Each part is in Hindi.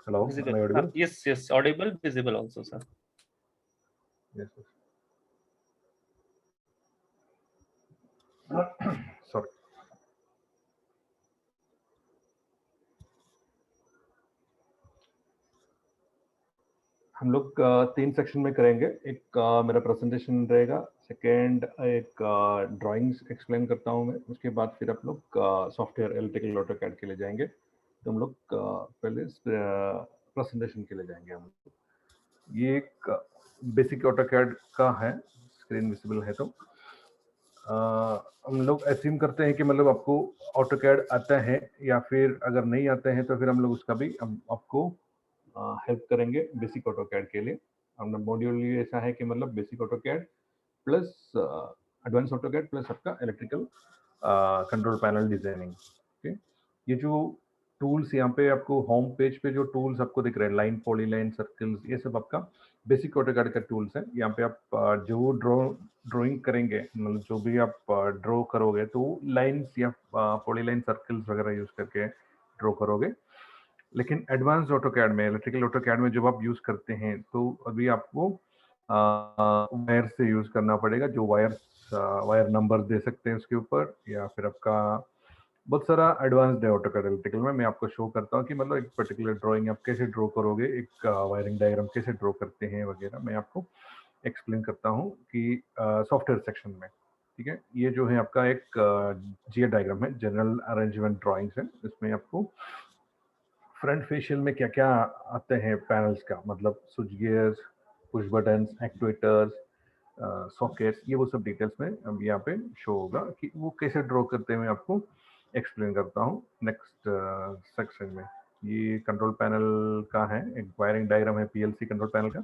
Hello, am I Visible. audible? Yes, yes, audible, visible also, sir. Yes, yes. Sorry. हम लोग 3 सेक्शन में करेंगे। एक मेरा प्रेजेंटेशन रहेगा, सेकेंड एक ड्राइंग्स एक्सप्लेन करता हूँ मैं, उसके बाद फिर आप लोग सॉफ्टवेयर इलेक्ट्रिकल ऑटोकैड के लिए जाएंगे। तो हम लोग पहले प्रेजेंटेशन के लिए जाएंगे। हम लोग ये एक बेसिक ऑटोकैड का है, स्क्रीन विजिबल है। तो हम लोग एज्यूम करते हैं कि मतलब आपको ऑटोकैड आता है, या फिर अगर नहीं आता है तो फिर हम लोग उसका भी आपको हेल्प करेंगे बेसिक ऑटोकैड के लिए। हमने मॉड्यूल ये ऐसा है कि मतलब basic AutoCAD plus advance AutoCAD plus आपका electrical control panel designing. Okay, ये जो टूल्स यहाँ पे आपको होम पेज पे जो टूल्स आपको दिख रहे हैं, लाइन, पॉलीलाइन, सर्कल्स, ये सब आपका बेसिक ऑटोकैड का टूल्स है। यहाँ पे आप जो ड्राइंग करेंगे, मतलब जो भी आप ड्रॉ करोगे तो लाइन्स या पॉलीलाइन, सर्कल्स वगैरह यूज करके ड्रॉ करोगे। लेकिन एडवांस ऑटोकैड में, इलेक्ट्रिकल ऑटोकैड में जब आप यूज करते हैं तो अभी आपको वायर से यूज करना पड़ेगा। जो वायर नंबर दे सकते हैं उसके ऊपर, या फिर आपका बहुत सारा एडवांस है ऑटोकैड इलेक्ट्रिकल में। मैं आपको शो करता हूँ कि मतलब एक पर्टिकुलर ड्राइंग आप कैसे ड्रॉ करोगे, एक वायरिंग डायग्राम कैसे ड्रॉ करते हैं वगैरह, मैं आपको एक्सप्लेन करता हूँ कि सॉफ्टवेयर सेक्शन में। ठीक है, ये जो है आपका एक जीए डायग्राम है, जनरल अरेंजमेंट ड्राइंग्स है। इसमें आपको फ्रंट फेशियल में क्या क्या आते हैं पैनल्स का, मतलब switch gears, push buttons, actuators, sockets, ये वो सब डिटेल्स में अब यहाँ पे शो होगा कि वो कैसे ड्रॉ करते हैं। मैं आपको एक्सप्लेन करता हूँ नेक्स्ट सेक्शन में। ये कंट्रोल पैनल का है, एक वायरिंग डायग्राम है पीएलसी कंट्रोल पैनल का।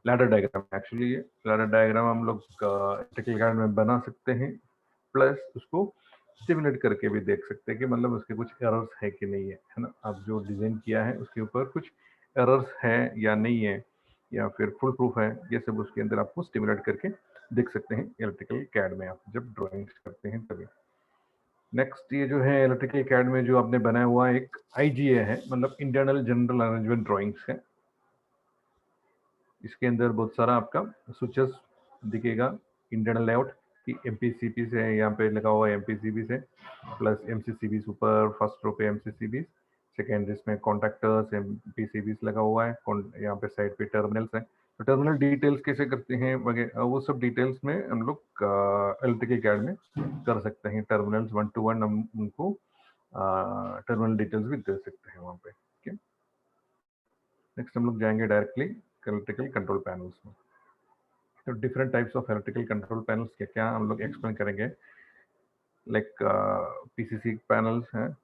लैडर डायग्राम एक्चुअली, ये लैडर डायग्राम हम लोग इलेक्ट्रिकल गार्ड में बना सकते हैं, प्लस उसको स्टिमुलेट करके भी देख सकते हैं कि मतलब उसके कुछ एरर्स है कि नहीं है ना। आप जो डिजाइन किया है उसके ऊपर कुछ एरर्स है या नहीं है, या फिर फुल प्रूफ है, ये सब उसके अंदर आपको स्टिमुलेट करके देख सकते हैं इलेक्ट्रिकल कैड में, आप जब ड्राइंग्स करते हैं तभी। नेक्स्ट, ये जो है इलेक्ट्रिकल कैड में जो आपने बनाया हुआ एक आईजीए है, मतलब इंटरनल जनरल अरेंजमेंट ड्राइंग्स है। इसके अंदर बहुत सारा आपका स्विचेस दिखेगा, इंटरनल लेआउट की एमपीसीबी से यहाँ पे लगा हुआ है, एमपीसीबी से प्लस एमसीसीबी ऊपर फर्स्ट रो पे एमसीसीबी, सेकेंड इसमें कॉन्टैक्टर्स एमपीसीबी लगा हुआ है, यहाँ पे साइड पे टर्मिनल्स है। तो टर्मिनल डिटेल्स कैसे करते हैं वगैरह वो सब डिटेल्स में हम लोग इलेक्ट्रिकल कैड में कर सकते हैं। टर्मिनल्स 1 to 1 हम उनको टर्मिनल डिटेल्स भी दे सकते हैं वहाँ पे। ठीक है, नेक्स्ट हम लोग जाएंगे डायरेक्टली इलेक्ट्रिकल कंट्रोल पैनल्स में। तो different types of electrical control panels क्या क्या हम लोग एक्सप्लेन करेंगे। लाइक पीसीसी पैनल्स हैं,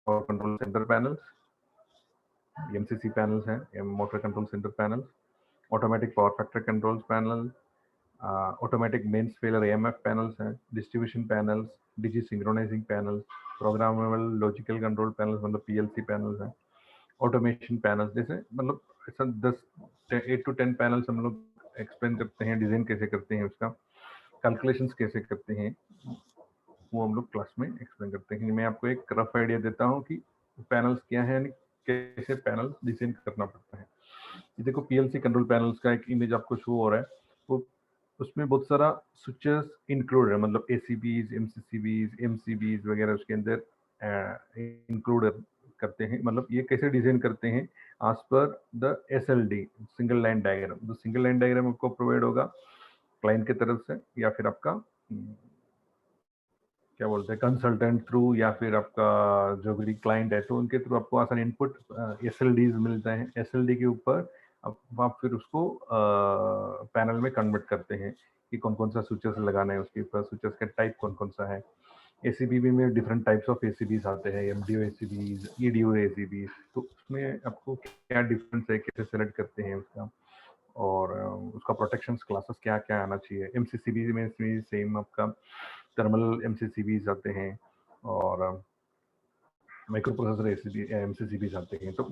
और control centre panels, MCC panels हैं, motor control centre panels, automatic power factor controls panel, automatic main scaler AMF panels हैं, distribution panels, DG synchronizing panels, programmable logical control panels मतलब पीएलसी पैनल्स हैं, ऑटोमेशन पैनल्स, जैसे मतलब ऐसा 8 to 10 पैनल्स हम लोग एक्सप्लेन करते हैं, डिजाइन कैसे करते हैं, उसका कैलकुलेशंस कैसे करते हैं, वो हम लोग क्लास में एक्सप्लेन करते हैं। मैं आपको एक रफ आइडिया देता हूँ कि पैनल्स क्या है, कैसे पैनल डिजाइन करना पड़ता है। ये देखो पीएलसी कंट्रोल पैनल्स का एक इमेज आपको शो हो रहा है, वो उसमें बहुत सारा स्विचेस इंक्लूड है, मतलब एसीबीज, एमसीसीबीज, एमसीबीज वगैरह उसके अंदर इंक्लूड करते हैं। मतलब ये कैसे डिजाइन करते हैं as per the SLD, single line diagram. तो सिंगल लाइन डायग्राम आपको प्रोवाइड होगा क्लाइंट की तरफ से, या फिर आपका क्या बोलते हैं कंसल्टेंट थ्रू, या फिर आपका जो भी क्लाइंट है तो उनके थ्रू आपको आसान इनपुट एसएलडीज मिलता है। एसएलडी के ऊपर आप फिर उसको पैनल में कन्वर्ट करते हैं कि कौन कौन सा स्विचेस लगाना है, उसके ऊपर स्विचेस का टाइप कौन कौन सा है। एसीबी में डिफरेंट टाइप्स ऑफ एसीबीज आते हैं, एमडीओ एसीबीज, ईडीओ एसीबीज। तो उसमें आपको क्या डिफरेंस है, कैसे सेलेक्ट करते हैं उसका, और उसका प्रोटेक्शन क्लासेस क्या क्या आना चाहिए। एमसीसीबी में सेम आपका थर्मल एमसीसीबीज आते हैं, और माइक्रो प्रोसेसर एमसीसीबीज आते हैं। तो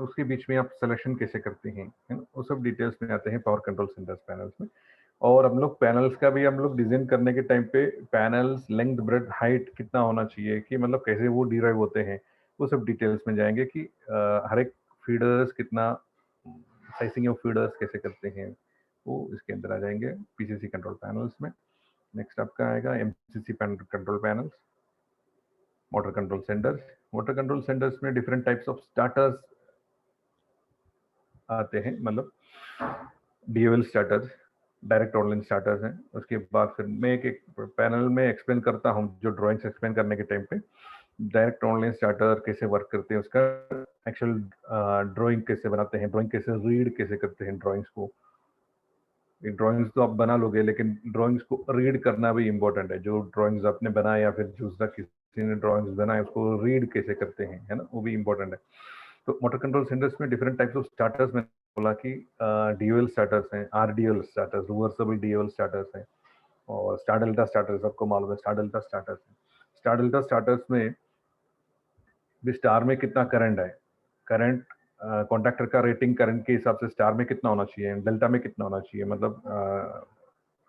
उसके बीच में आप सिलेक्शन कैसे करते हैं, है ना, वो सब डिटेल्स में आते हैं पावर कंट्रोल सेंटर्स पैनल्स में। और हम लोग पैनल्स का भी हम लोग डिजाइन करने के टाइम पे पैनल्स लेंथ, ब्रेड्थ, हाइट कितना होना चाहिए, कि मतलब कैसे वो डिराइव होते हैं, वो सब डिटेल्स में जाएंगे कि हर एक फीडर्स कितना, साइजिंग ऑफ फीडर्स कैसे करते हैं, वो इसके अंदर आ जाएंगे पीसीसी कंट्रोल पैनल्स में। नेक्स्ट आपका आएगा MCC control panels, motor control centres. Motor control centres में डिफरेंट टाइप्स ऑफ स्टार्टर्स आते हैं, मतलब DOL starters, direct online starters हैं। उसके बाद फिर मैं एक एक पैनल में एक्सप्लेन करता हूँ, जो ड्राइंग्स एक्सप्लेन करने के टाइम पे डायरेक्ट ऑनलाइन स्टार्टर कैसे वर्क करते हैं, उसका एक्चुअल ड्राइंग कैसे बनाते हैं, ड्राइंग कैसे रीड कैसे करते हैं ड्राइंग्स को। ड्राइंग्स तो आप बना लोगे, लेकिन ड्राइंग्स को रीड करना भी इम्पोर्टेंट है। जो ड्राइंग्स आपने बनाए या फिर दूसरा किसी ने ड्राइंग्स बनाए, उसको रीड कैसे करते हैं, है ना, वो भी इम्पोर्टेंट है। तो मोटर कंट्रोल सेंटर्स में डिफरेंट टाइप्स ऑफ स्टार्टर्स में बोला कि डीओएल स्टार्टर्स हैं, आरडीएल स्टार्टर्स, रिवर्सेबल डीओएल स्टार्टर्स हैं, और स्टार डेल्टा स्टार्टर्स आपको मालूम है, स्टार डेल्टा स्टार्टर्स हैं। स्टार डेल्टा स्टार्टर्स में भी स्टार में कितना करंट है, करंट कॉन्ट्रैक्टर का रेटिंग करंट के हिसाब से स्टार में कितना होना चाहिए, डेल्टा में कितना होना चाहिए। मतलब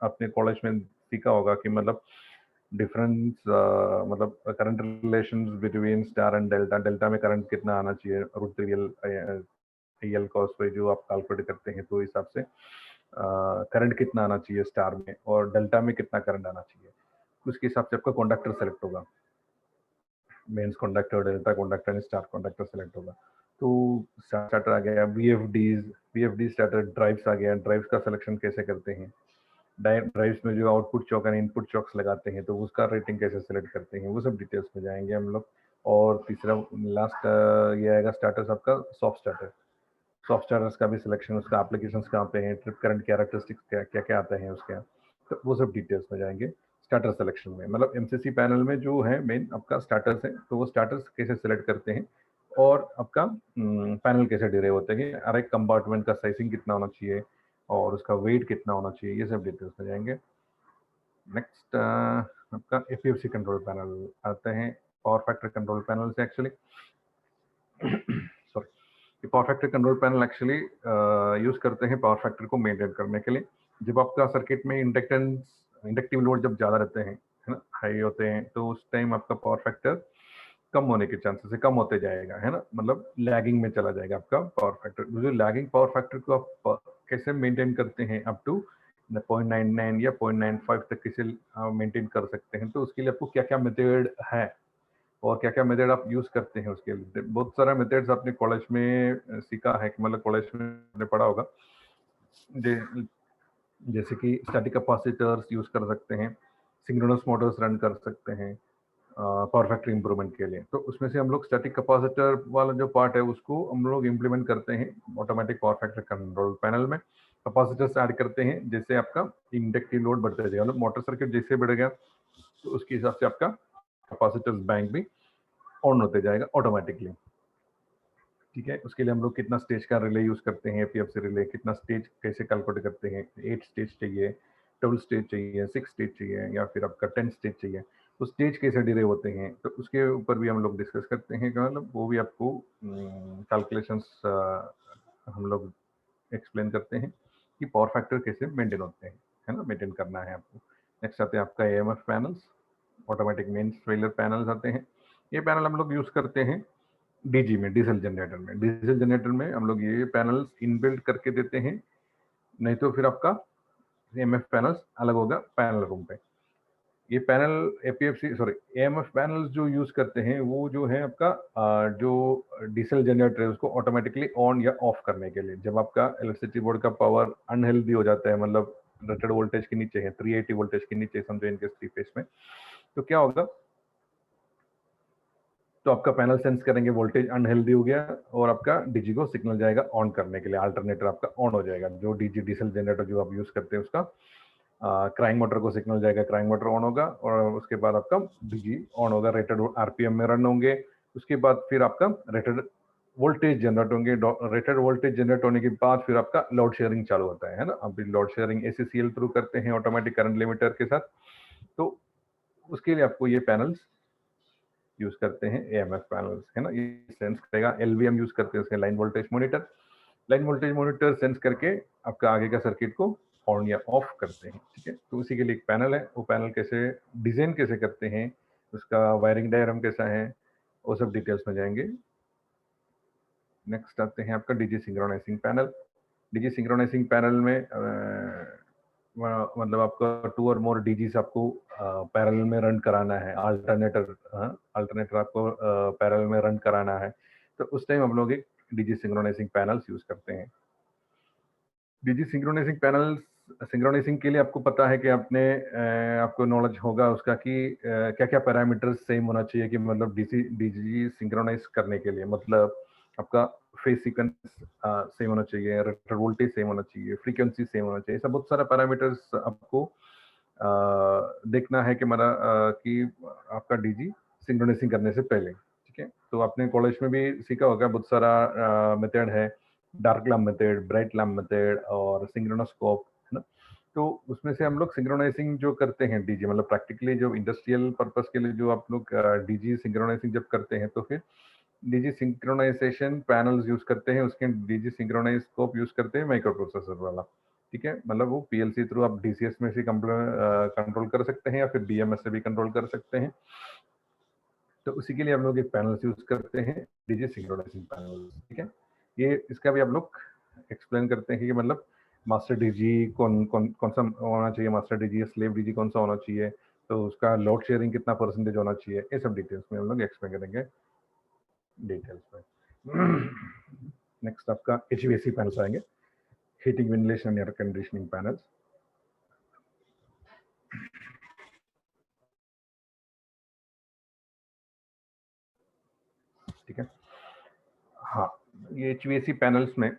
अपने कॉलेज में सीखा होगा कि मतलब डिफरेंस, मतलब current relations between star and delta. Delta में करंट कितना आना चाहिए, रूट रियल कॉस पे जो आप कैलकुलेट करते हैं, तो हिसाब से करंट कितना आना चाहिए स्टार में, और डेल्टा में कितना करंट आना चाहिए, उसके हिसाब से आपका कंडक्टर सेलेक्ट होगा। Mains conductor, delta conductor and star conductor select होगा। तो स्टार्टर आ गया, वीएफडी स्टार्टर, ड्राइव्स आ गया, ड्राइव्स का सिलेक्शन कैसे करते हैं, ड्राइव्स में जो output chalk and input chalks लगाते हैं, तो उसका रेटिंग कैसे सेलेक्ट करते हैं, वो सब डिटेल्स में जाएंगे हम लोग। और तीसरा लास्ट ये आएगा स्टार्टर्स आपका सॉफ्ट स्टार्टर। सॉफ्ट स्टार्टर्स का भी सिलेक्शन, उसका एप्लीकेशंस कहाँ पे हैं, ट्रिप करंट कैरेक्टरिस्टिक्स क्या क्या आते हैं उसके, तो वो सब डिटेल्स में जाएंगे स्टार्टर सिलेक्शन में। मतलब एमसीसी पैनल में जो है मेन आपका स्टार्टर्स है, तो वो स्टार्टर्स कैसे सिलेक्ट करते हैं, और आपका पैनल कैसे डिराइव होते हैं, हर एक कंपार्टमेंट का साइजिंग कितना होना चाहिए, और उसका वेट कितना होना चाहिए, ये सब डिटेल्स में जाएंगे। नेक्स्ट आपका एपीएफसी कंट्रोल पैनल आते हैं, पावर फैक्टर कंट्रोल पैनल से actually sorry, power factor control panel actually use करते हैं पावर फैक्टर को मेंटेन करने के लिए। जब आपका सर्किट में इंडक्टिव लोड जब ज्यादा रहते हैं, है ना, हाई होते हैं, तो उस टाइम आपका पावर फैक्टर कम होने के चांसेस है, कम होते जाएगा, है ना, मतलब लैगिंग में चला जाएगा आपका पावर फैक्टर। जो लैगिंग पावर फैक्टर को आप कैसे मेंटेन करते हैं, अप टू 0.99 या 0.95 तक कैसे मेंटेन कर सकते हैं, तो उसके लिए आपको क्या क्या मेथड है और क्या क्या मेथड आप यूज करते हैं, उसके लिए बहुत सारा मेथड्स आपने कॉलेज में सीखा है, कि मतलब कॉलेज में आपने पढ़ा होगा। जैसे कि स्टैटिक कैपेसिटर्स यूज कर सकते हैं, सिंक्रोनस मोटर्स रन कर सकते हैं पावर फैक्टर इंप्रूवमेंट के लिए। तो उसमें से हम लोग स्टैटिक कैपेसिटर वाला जो पार्ट है, उसको हम लोग इम्प्लीमेंट करते हैं automatic power factor control panel में। कैपेसिटर्स ऐड करते हैं, जैसे आपका इंडक्टिव लोड बढ़ता जाएगा, मतलब मोटर सर्किट जैसे बढ़ गया, तो उसके हिसाब से आपका कैपेसिटर्स बैंक भी ऑन होते जाएगा ऑटोमेटिकली। ठीक है, उसके लिए हम लोग कितना स्टेज का रिले यूज करते हैं, एपीएफसी रिले कितना स्टेज कैसे कैलकुलेट करते हैं, 8 स्टेज चाहिए, 12 स्टेज चाहिए, 6 स्टेज चाहिए, या फिर आपका 10 स्टेज चाहिए, तो स्टेज कैसे डिले होते हैं, तो उसके ऊपर भी हम लोग डिस्कस करते हैं। मतलब वो भी आपको कैलकुलेशंस हम लोग एक्सप्लेन करते हैं कि पावर फैक्टर कैसे मेंटेन होते हैं, है ना, मेंटेन करना है आपको। नेक्स्ट आते हैं आपका AMF panels, automatic main failure panels आते हैं। ये पैनल हम लोग यूज करते हैं डीजी में, डीजल जनरेटर में। डीजल जनरेटर में हम लोग ये पैनल्स इनबिल्ट करके देते हैं, नहीं तो फिर आपका एएमएफ पैनल्स अलग होगा पैनल रूम पे। ये panel APFC sorry AMF panels जो यूज करते हैं, वो जो है आपका जो डीजल जनरेटर है उसको ऑटोमेटिकली ऑन या ऑफ करने के लिए। जब आपका इलेक्ट्रिसिटी बोर्ड का पावर अनहेल्दी हो जाता है, मतलब रेटेड वोल्टेज के नीचे है, 380 वोल्टेज के नीचे समझो इनके 3 फेज में, तो क्या होगा, तो आपका पैनल सेंस करेंगे वोल्टेज अनहेल्दी हो गया, और आपका डीजी को सिग्नल जाएगा ऑन करने के लिए, अल्टरनेटर आपका ऑन हो जाएगा। जो डीजी डीजल जनरेटर जो आप यूज करते हैं, उसका क्राइंग मोटर को सिग्नल जाएगा, क्राइंग मोटर ऑन होगा, और उसके बाद आपका डीजी ऑन होगा, रेटेड आरपीएम में रन होंगे। उसके बाद फिर आपका रेटेड वोल्टेज जनरेट होंगे, रेटेड वोल्टेज जनरेट होने के बाद फिर आपका लोड शेयरिंग चालू होता है ना। अभी लोड शेयरिंग एसीसीएल थ्रू करते हैं ऑटोमेटिक करंट लिमिटर के साथ, तो उसके लिए आपको ये पैनल्स यूज करते हैं, एएमएफ पैनल्स, है ना। ये सेंस करेगा, एलवीएम यूज करते हैं उसके, line voltage monitor. Line voltage monitor sense करके आपका आगे का सर्किट को ऑन या ऑफ करते हैं। ठीक है, तो उसी के लिए एक पैनल है, वो पैनल कैसे डिजाइन कैसे करते हैं, उसका वायरिंग डायग्राम कैसा है, वो सब डिटेल्स में जाएंगे नेक्स्ट आते हैं आपका DG synchronising panel. DG synchronising panel में मतलब आपका 2 और मोर डीजीज आपको पैरेलल में रन कराना है, अल्टरनेटर आपको पैरेलल में रन कराना है, तो उस टाइम हम लोग एक डीजी सिंक्रोनाइजिंग पैनल्स यूज करते हैं। डीजी सिंक्रोनाइजिंग के लिए आपको पता है कि आपको नॉलेज होगा उसका कि क्या क्या पैरामीटर्स सेम होना चाहिए कि मतलब डीजी सिंक्रोनाइज करने के लिए, मतलब आपका फेज सीक्वेंस सेम होना चाहिए, रेक्टर वोल्टेज सेम होना चाहिए, फ्रीक्वेंसी सेम होना चाहिए, ऐसा बहुत सारा पैरामीटर्स आपको देखना है कि कि आपका डीजी सिंक्रोनाइजिंग करने से पहले। ठीक है, तो आपने कॉलेज में भी सीखा होगा, बहुत सारा मेथड है, dark lamp method, bright lamp method और सिंक्रोनोस्कोप, है ना। तो उसमें से हम लोग सिंक्रोनाइजिंग जो करते हैं डीजी, मतलब प्रैक्टिकली जो इंडस्ट्रियल पर्पस के लिए जो आप लोग डीजी सिंक्रोनाइजिंग जब करते हैं तो फिर डीजी सिंक्रोनाइजेशन पैनल्स यूज करते हैं, उसके डीजी सिंक्रोनाइज स्कोप यूज करते हैं माइक्रो प्रोसेसर वाला। ठीक है, मतलब वो पीएलसी थ्रू आप डीसीएस में से कंट्रोल कर सकते हैं या फिर बीएमएस से भी कंट्रोल कर सकते हैं। तो उसी के लिए हम लोग एक पैनल्स यूज करते हैं, डीजी सिंक्रोनाइजिंग पैनल। ठीक है, ये इसका भी हम लोग एक्सप्लेन करते हैं कि मतलब मास्टर डीजी कौन कौन कौन सा होना चाहिए, मास्टर डीजी या स्लेव डीजी कौन सा होना चाहिए, तो उसका लोड शेयरिंग कितना परसेंटेज होना चाहिए, ये सब डिटेल्स में हम लोग एक्सप्लेन करेंगे डिटेल्स में। नेक्स्ट आपका एचवीएसी पैनल्स आएंगे, heating ventilation air conditioning panels. ठीक है, हाँ, ये एचवीएसी पैनल्स में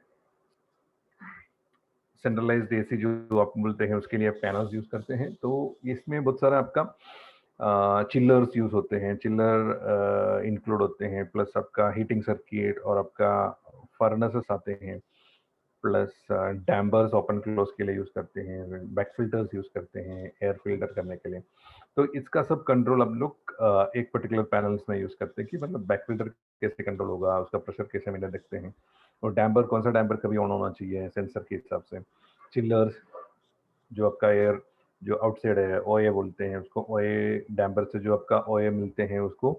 सेंट्रलाइज्ड एसी जो आप बोलते हैं उसके लिए आप पैनल्स यूज करते हैं, तो इसमें बहुत सारा आपका चिल्लर्स यूज होते हैं, चिल्लर इंक्लूड होते हैं, प्लस आपका हीटिंग सर्किट और आपका फर्नेसेस आते हैं, प्लस डैम्पर्स ओपन क्लोज के लिए यूज करते हैं, बैक फिल्टर्स यूज करते हैं एयर फिल्टर करने के लिए। तो इसका सब कंट्रोल हम लोग एक पर्टिकुलर पैनल्स में यूज करते हैं कि मतलब बैक फिल्टर कैसे कंट्रोल होगा, उसका प्रेशर कैसे मिले देखते हैं, और डैम्पर कौन सा डैम्पर कभी ऑन होना चाहिए सेंसर के हिसाब से। चिल्लर्स जो आपका एयर जो आउटसाइड है ओए बोलते हैं उसको, ओए डैम्पर से जो आपका ओए मिलते हैं उसको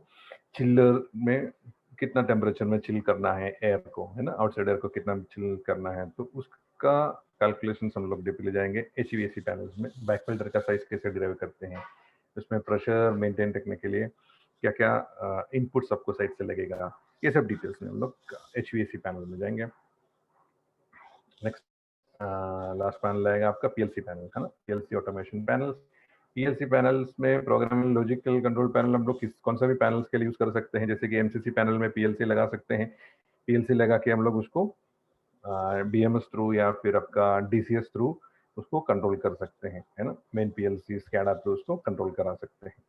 चिल्लर में कितना टेम्परेचर में चिल करना है एयर को, है ना, आउटसाइड एयर को कितना चिल करना है, तो उसका कैलकुलेशन हम लोग डीप ले जाएंगे एचवीएसी पैनल्स में। बैक फिल्टर का साइज कैसे डिराइव करते हैं, उसमें प्रेशर मेंटेन रखने के लिए क्या क्या इनपुट आपको साइड से लगेगा, ये सब डिटेल्स में हम लोग एचवीएसी पैनल में जाएंगे। नेक्स्ट लास्ट पैनल आएगा आपका पीएलसी पैनल, है ना, PLC automation panel. PLC panels में प्रोग्रामिंग लॉजिकल कंट्रोल पैनल हम लोग कौन सा भी पैनल्स के लिए यूज कर सकते हैं, जैसे कि एमसीसी पैनल में पीएलसी लगा सकते हैं, पीएलसी लगा के हम लोग उसको बीएमएस थ्रू या फिर आपका डीसीएस थ्रू उसको कंट्रोल कर सकते हैं, है ना, मेन पीएलसी स्कैडा थ्रू उसको कंट्रोल करा सकते हैं।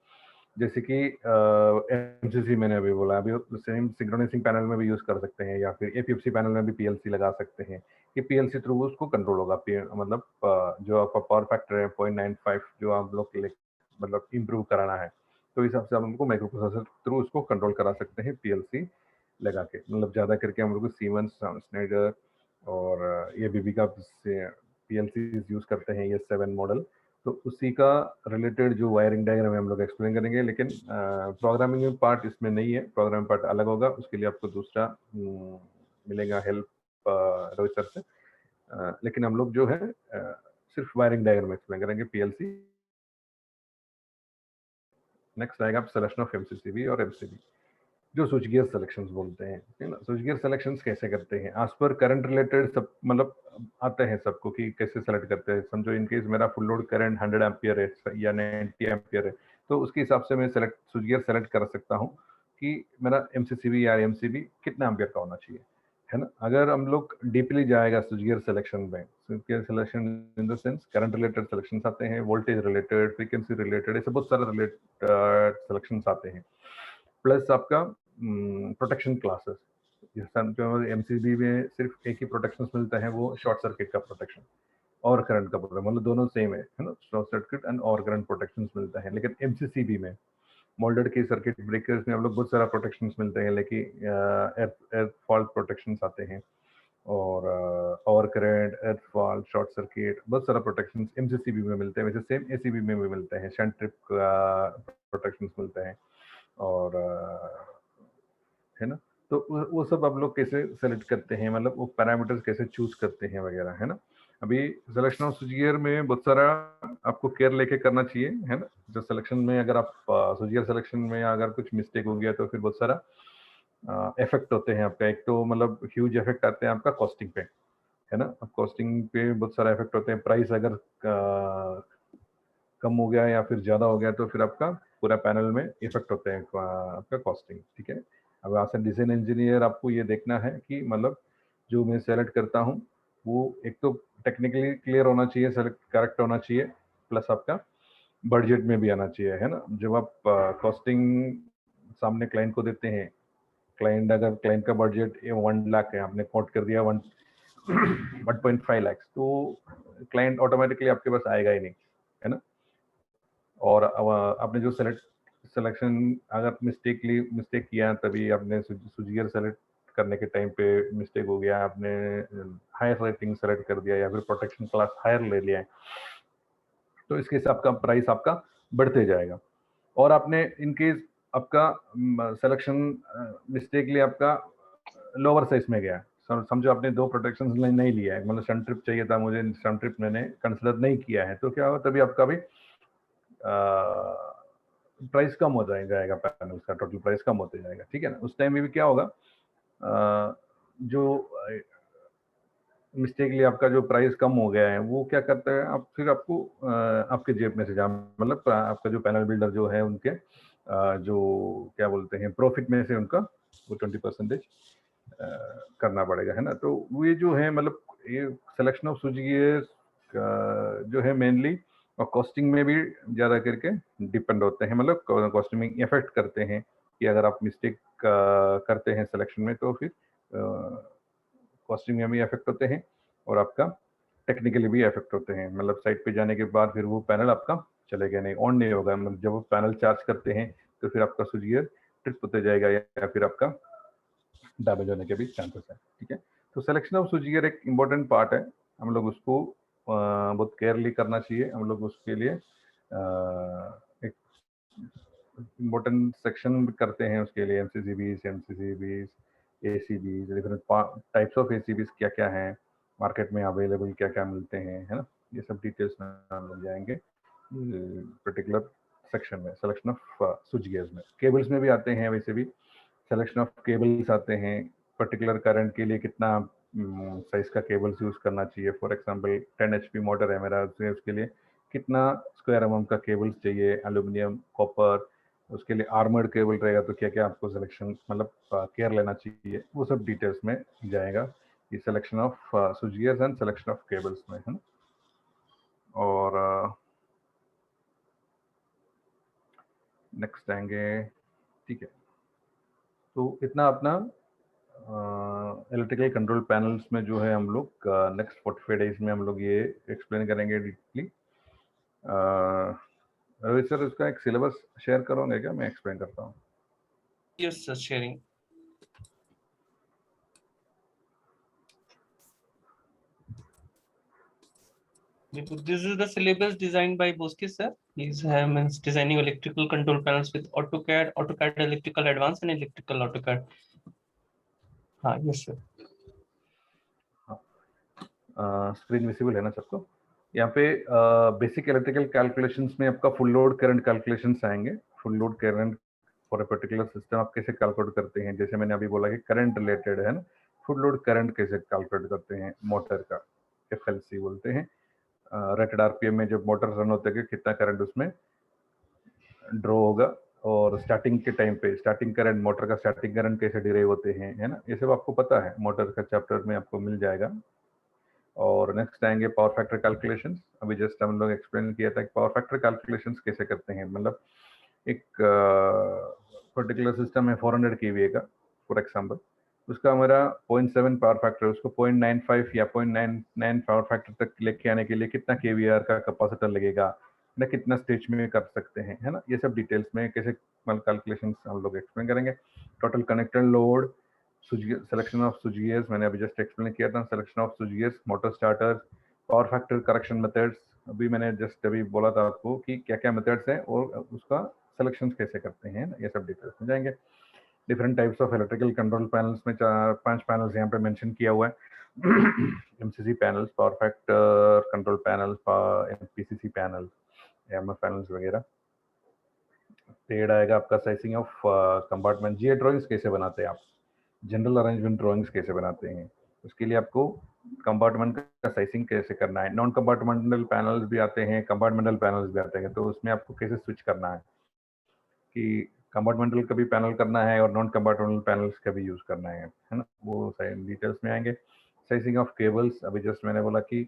जैसे कि एमसीसी मैंने अभी बोला, अभी सेम सिंक्रोनाइजिंग पैनल में भी यूज कर सकते हैं, या फिर एपीएफसी पैनल में भी पीएलसी लगा सकते हैं कि पीएलसी थ्रू उसको कंट्रोल होगा, मतलब जो आपका पावर फैक्टर है 0.95 जो आप लोग मतलब इम्प्रूव कराना है, तो इस हिसाब से आप उनको माइक्रो प्रोसेसर थ्रू उसको कंट्रोल करा सकते हैं पीएलसी लगा के। मतलब ज़्यादा करके हम लोग सीमेंस, स्नाइडर और ये बीबी का पीएलसी यूज करते हैं, ये 7 मॉडल, तो उसी का रिलेटेड जो वायरिंग डायग्राम है हम लोग एक्सप्लेन करेंगे, लेकिन प्रोग्रामिंग पार्ट इसमें नहीं है, प्रोग्रामिंग पार्ट अलग होगा, उसके लिए आपको दूसरा मिलेगा हेल्प रोहित सर से। लेकिन हम लोग जो है सिर्फ वायरिंग डायग्राम एक्सप्लेन करेंगे पीएलसी। नेक्स्ट आएगा आप सिलेक्शन ऑफ एमसीसीबी और एमसीबी, जो स्विच गियर सिलेक्शंस बोलते हैं, है ना। स्विच गियर सिलेक्शंस कैसे करते हैं, आज पर करंट रिलेटेड सब मतलब आते हैं सबको कि कैसे सेलेक्ट करते हैं। समझो इन केस मेरा फुल लोड करंट 100 एम्पियर है या 90 एम्पियर है, तो उसके हिसाब से मैं स्विच गियर सेलेक्ट कर सकता हूँ कि मेरा एमसीसीबी या एमसीबी कितना एम्पियर का होना चाहिए, है ना। अगर हम लोग डीपली जाएगा स्विच गियर सिलेक्शन में, switch gear selection in the sense current related selections आते हैं, वोल्टेज रिलेटेड, फ्रीक्वेंसी रिलेटेड, ऐसे बहुत सारे रिलेटेड सिलेक्शंस आते हैं, प्लस आपका प्रोटेक्शन क्लासेस। जो एमसीबी में सिर्फ एक ही प्रोटेक्शन मिलता है, वो शॉर्ट सर्किट का प्रोटेक्शन और करंट का प्रोटेक्शन, मतलब दोनों सेम है ना, शॉर्ट सर्किट एंड और करंट प्रोटेक्शन मिलता है। लेकिन एमसीसीबी में मोल्डेड के सर्किट ब्रेकर्स में हम लोग बहुत सारा प्रोटेक्शन मिलते हैं, लेकिन एयर फॉल्ट प्रोटेक्शन आते हैं, और current, air fault, short circuit, बहुत सारा प्रोटेक्शन एमसीसीबी में मिलते हैं। वैसे सेम एसीबी में भी मिलते हैं, शंट ट्रिप का प्रोटेक्शन मिलते हैं, और है ना। तो वो सब आप लोग कैसे सेलेक्ट करते हैं, मतलब वो पैरामीटर्स कैसे चूज करते हैं वगैरह, है ना। अभी सिलेक्शन ऑफ स्विचगियर में बहुत सारा आपको केयर लेके करना चाहिए, है ना। जो सिलेक्शन में अगर आप स्विचगियर सिलेक्शन में अगर कुछ मिस्टेक हो गया तो फिर बहुत सारा इफेक्ट होते हैं आपका। एक तो मतलब ह्यूज इफेक्ट आते हैं आपका कॉस्टिंग पे, है ना। अब कॉस्टिंग पे बहुत सारा इफेक्ट होते हैं। प्राइस अगर कम हो गया या फिर ज़्यादा हो गया तो फिर आपका पूरा पैनल में इफेक्ट होते हैं आपका कॉस्टिंग, ठीक है। अब एज ए डिज़ाइन इंजीनियर आपको ये देखना है कि मतलब जो मैं सेलेक्ट करता हूँ वो एक तो टेक्निकली क्लियर होना चाहिए, सेलेक्ट करेक्ट होना चाहिए, प्लस आपका बजट में भी आना चाहिए, है ना। जब आप कॉस्टिंग सामने क्लाइंट को देते हैं, क्लाइंट अगर क्लाइंट का बजट 1 लाख है, आपने कोट कर दिया 1.5 लाख, तो क्लाइंट ऑटोमेटिकली आपके पास आएगा ही नहीं, है ना। और आपने जो सिलेक्शन अगर मिस्टेक किया, तभी आपने स्विचगियर सेलेक्ट करने के टाइम पे मिस्टेक हो गया, आपने हायर रेटिंग सेलेक्ट कर दिया या फिर प्रोटेक्शन क्लास हायर ले लिया है, तो इसके हिसाब का प्राइस आपका बढ़ते जाएगा। और आपने इनकेस आपका सिलेक्शन मिस्टेकली आपका लोअर साइज में गया, समझो आपने 2 प्रोटेक्शन नहीं लिया है, मतलब सन ट्रिप चाहिए था मुझे, सन ट्रिप मैंने कंसिडर नहीं किया है, तो क्या होगा, तभी आपका भी प्राइस कम हो जाएगा, पैनल का टोटल प्राइस कम होते जाएगा, ठीक है ना। उस टाइम में भी क्या होगा, जो मिस्टेकली आपका जो प्राइस कम हो गया है वो क्या करता है, आप फिर आपको आपके जेब में से मतलब आपका जो पैनल बिल्डर जो है उनके जो क्या बोलते हैं प्रॉफिट में से उनका वो 20% करना पड़ेगा, है ना। तो ये जो है मतलब ये सिलेक्शन ऑफ स्विचगियर जो है मेनली और कॉस्टिंग में भी ज़्यादा करके डिपेंड होते हैं, मतलब कॉस्टिंग में इफेक्ट करते हैं कि अगर आप मिस्टेक करते हैं सिलेक्शन में तो फिर कॉस्टिंग में भी इफेक्ट होते हैं और आपका टेक्निकली भी इफेक्ट होते हैं। मतलब साइट पे जाने के बाद फिर वो पैनल आपका चलेगा नहीं, ऑन नहीं होगा, मतलब जब वो पैनल चार्ज करते हैं तो फिर आपका स्विचगियर ट्रिप होते जाएगा या फिर आपका डैमेज होने के भी चांसेस है, ठीक है। तो सिलेक्शन ऑफ स्विचगियर एक इम्पोर्टेंट पार्ट है, हम लोग उसको बहुत केयरली करना चाहिए। हम लोग उसके लिए एक इम्पोर्टेंट सेक्शन करते हैं उसके लिए, एमसीसीबीज, एसीबीज, डिफरेंट टाइप्स ऑफ एसीबीज क्या क्या हैं, मार्केट में अवेलेबल क्या क्या मिलते हैं, है ना। ये सब डिटेल्स में हम लोग जाएंगे पर्टिकुलर सेक्शन में, सिलेक्शन ऑफ स्विच गियर्स में। केबल्स में भी आते हैं वैसे भी, सिलेक्शन ऑफ केबल्स आते हैं, पर्टिकुलर करंट के लिए कितना साइज का केबल्स यूज करना चाहिए। फॉर एग्जांपल 10 HP मोटर है मेरा, उसके लिए कितना स्क्वायर mm का केबल्स चाहिए, एल्यूमिनियम, कॉपर, उसके लिए आर्मर्ड केबल रहेगा तो क्या क्या आपको सिलेक्शन मतलब केयर लेना चाहिए, वो सब डिटेल्स में जाएगा ये selection off switch gears and selection of cables में, है ना। और नेक्स्ट आएंगे, ठीक है। तो इतना अपना इलेक्ट्रिकल कंट्रोल पैनल्स में जो है हम लोग नेक्स्ट 45 डेज में हम लोग ये एक्सप्लेन करेंगे डीपली। रवि सर इसका एक सिलेबस शेयर करोगे क्या, मैं एक्सप्लेन करता हूँ। Yes, sir, sharing. This is the syllabus designed by Bosky sir. He's means designing electrical control panels with AutoCAD, AutoCAD Electrical Advanced and Electrical AutoCAD. हाँ, yes sir. स्क्रीन विजिबल है ना सबको। यहाँ पे बेसिक इलेक्ट्रिकल कैलकुलेशंस में आपका फुल लोड करंट कैलकुलेशंस आएंगे। Full load current for a particular system आप कैसे कैलकुलेट करते हैं, जैसे मैंने अभी बोला कि करंट रिलेटेड है ना, फुल लोड करंट कैसे कैलकुलेट करते हैं मोटर का, FLC बोलते हैं। रेटेड RPM में जब मोटर रन होते हैं कितना करंट उसमें ड्रॉ होगा, और स्टार्टिंग के टाइम पे स्टार्टिंग करंट, मोटर का स्टार्टिंग करंट कैसे डिराइव होते हैं, है ना। ये सब आपको पता है, मोटर का चैप्टर में आपको मिल जाएगा। और नेक्स्ट आएंगे पावर फैक्टर कैलकुलेशंस। अभी जस्ट हम लोग एक्सप्लेन किया था कि पावर फैक्टर कैलकुलेशंस कैसे करते हैं। मतलब एक पर्टिकुलर सिस्टम है 400 kVA का फॉर एग्जांपल, उसका हमारा 0.7 पावर फैक्टर, उसको 0.95 या 0.99 पावर फैक्टर तक लेके आने के लिए कितना kVAR का कैपेसिटर लगेगा ना, कितना स्टेज में कर सकते हैं, है ना। ये सब डिटेल्स में कैसे कैलकुलेशंस हम लोग एक्सप्लेन करेंगे। Total connected load, selection off switch gears मैंने अभी जस्ट एक्सप्लेन किया था, selection off switch gears, motor starter, power factor correction methods, अभी मैंने जस्ट अभी बोला था आपको कि क्या क्या मेथड्स हैं और उसका सिलेक्शन कैसे करते हैं, ये सब डिटेल्स में जाएंगे। Different types of electrical control panels में 4-5 पैनल्स यहाँ पे मेंशन किया हुआ है। MCC panels, power factor control panels, PCC panels, MF panels वगैरह। पेड़ आएगा आपका sizing of compartment. GA drawings कैसे बनाते हैं आप, जनरल अरेंजमेंट ड्राइंग्स कैसे बनाते हैं, उसके लिए आपको कंपार्टमेंट का साइजिंग कैसे करना है। नॉन कंपार्टमेंटल पैनल्स भी आते हैं, कंपार्टमेंटल पैनल्स भी आते हैं, तो उसमें आपको कैसे स्विच करना है कि कंपार्टमेंटल का भी पैनल करना है और नॉन कंपार्टमेंटल पैनल्स का भी यूज करना है ना, वो डिटेल्स में आएंगे। साइजिंग ऑफ केबल्स, अभी जस्ट मैंने बोला कि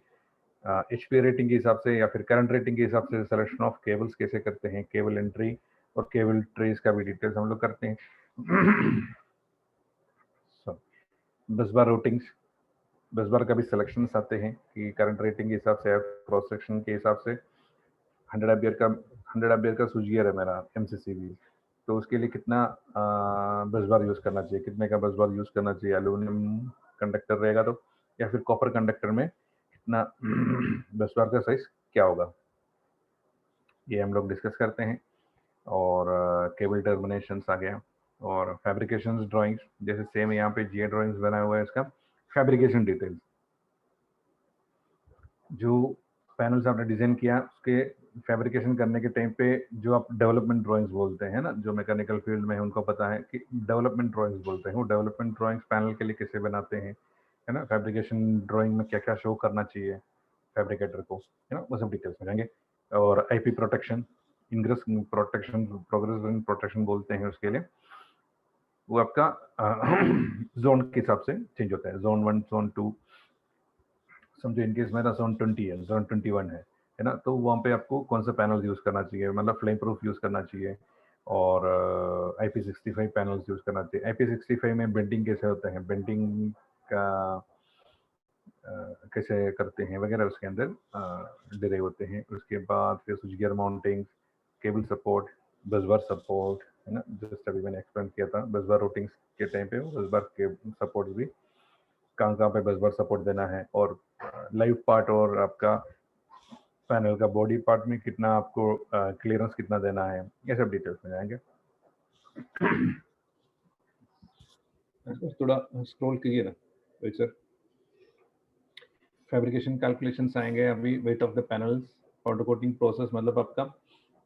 एचपी रेटिंग के हिसाब से या फिर करंट रेटिंग के हिसाब से सिलेक्शन ऑफ केबल्स कैसे करते हैं, केबल एंट्री और केबल ट्रेस का भी डिटेल्स हम लोग करते हैं। बस बार रूटिंग्स, बस बार का भी सिलेक्शन आते हैं कि करंट रेटिंग के हिसाब से, क्रॉस सेक्शन के हिसाब से 100 एम्पियर का स्विच गियर है मेरा एमसीसीबी, तो उसके लिए कितना बस बार यूज करना चाहिए, कितने का बस बार यूज करना चाहिए। एल्यूमिनियम कंडक्टर रहेगा तो, या फिर कॉपर कंडक्टर में कितना बस बार का साइज क्या होगा, ये हम लोग डिस्कस करते हैं। और केबल टर्मिनेशंस आ गया, और फैब्रिकेशन ड्राइंग्स, जैसे सेम यहाँ पे जीए ड्राइंग्स बना हुआ है, इसका फैब्रिकेशन डिटेल्स, जो पैनल्स आपने डिजाइन किया उसके फैब्रिकेशन करने के टाइम पे जो आप डेवलपमेंट ड्राइंग्स बोलते हैं ना, जो मैकेनिकल फील्ड में है उनको पता है कि डेवलपमेंट ड्राइंग्स बोलते हैं, वो डेवलपमेंट ड्राइंग्स पैनल के लिए कैसे बनाते हैं, है ना। फैब्रिकेशन ड्राइंग में क्या क्या शो करना चाहिए फैब्रिकेटर को, है ना, वो सब डिटेल्स में जाएंगे। और IP protection, ingress protection, progress protection बोलते हैं उसके लिए, वो आपका जोन के हिसाब से चेंज होता है, जोन 1, जोन 2, समझो इनकेस मेरा जोन 20 है, जोन 21 है ना, तो वहाँ पे आपको कौन सा पैनल यूज करना चाहिए, मतलब फ्लेम प्रूफ यूज करना चाहिए, और IP65 पैनल्स यूज करना चाहिए। IP65 में बेंडिंग कैसे होता है, बेंडिंग का कैसे करते हैं वगैरह उसके अंदर डिराइव होते हैं। उसके बाद फिर switch gear mounting, cable support, बस बार सपोर्ट, है ना, जस्ट अभी मैंने एक्सप्लेन किया था। बस बार रूटिंग्स के टाइम पे बस बार के सपोर्ट भी कहाँ कहाँ पे बस बार सपोर्ट देना है, और लाइव पार्ट और आपका पैनल का बॉडी पार्ट में कितना आपको क्लियरेंस कितना देना है, ये सब डिटेल्स में जाएंगे। थोड़ा स्क्रॉल कीजिए ना सर। फैब्रिकेशन कैलकुलेशंस आएंगे अभी। Wait of the panels, powder coating process, मतलब आपका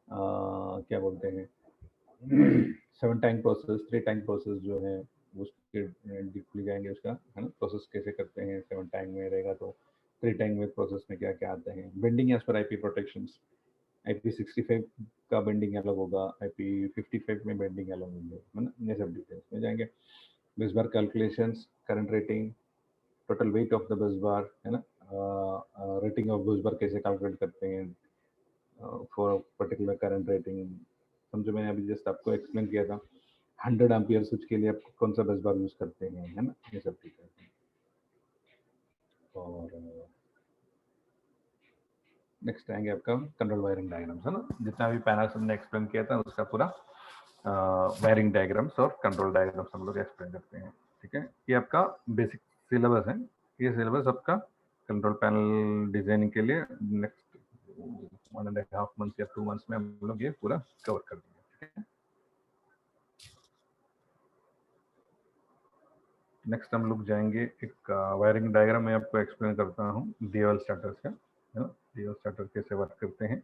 क्या बोलते हैं 7 टाइम प्रोसेस, 3 टाइम प्रोसेस जो है उसके डीपली जाएंगे, उसका है ना, प्रोसेस कैसे करते हैं। 7 टाइम में रहेगा तो 3 टाइम में प्रोसेस में क्या क्या आते हैं। Bending as per IP protections, IP65 का बेंडिंग अलग होगा, IP55 में बेंडिंग अलग होगी, है ना, ये सब डिटेल्स में जाएंगे। Bus bar calculations, current rating, total weight of the bus bar, है ना, रेटिंग ऑफ बस बार कैसे कैलकुलेट करते हैं फॉर पर्टिकुलर करंट रेटिंग। समझो मैंने अभी जस्ट आपको एक्सप्लेन किया था 100 एम्पियर स्विच के लिए आप कौन सा बस बार यूज करते हैं, है ना, ये सब डिटेल्स। और नेक्स्ट आएंगे आपका कंट्रोल वायरिंग डायग्राम्स, है ना, जितना भी पैनल्स हमने एक्सप्लेन किया था उसका पूरा वायरिंग डायग्राम्स और कंट्रोल डायग्राम्स हम लोग एक्सप्लेन करते हैं। ठीक है, ये आपका बेसिक सिलेबस है, ये सिलेबस आपका कंट्रोल पैनल डिजाइनिंग के लिए नेक्स्ट 1.5 मंथ या 2 मंथ्स में हम लोग ये पूरा कवर कर देंगे। ठीक है, नेक्स्ट हम लोग जाएंगे एक वायरिंग डायग्राम में आपको एक्सप्लेन करता हूँ डीएल स्टार्टर्स का, है ना, डीएल स्टार्टर कैसे वर्क करते हैं।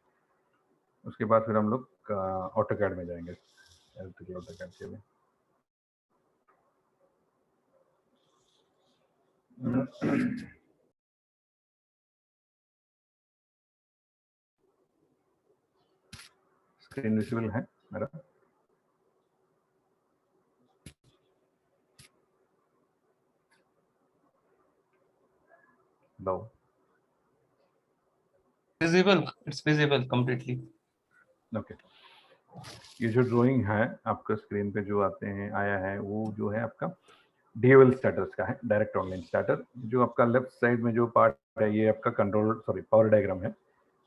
उसके बाद फिर हम लोग ऑटोकैड में जाएंगे, इलेक्ट्रिकल ऑटोकैड के लिए। स्क्रीन विजिबल है मेरा? लो, Visible, it's visible completely. Okay. ये जो ड्राइंग है आपका स्क्रीन पे जो आते हैं आया है, वो जो है आपका डीएल स्टार्टर्स का है, डायरेक्ट ऑनलाइन स्टार्टर। जो आपका लेफ्ट साइड में जो पार्ट है ये आपका कंट्रोल पावर डायग्राम है।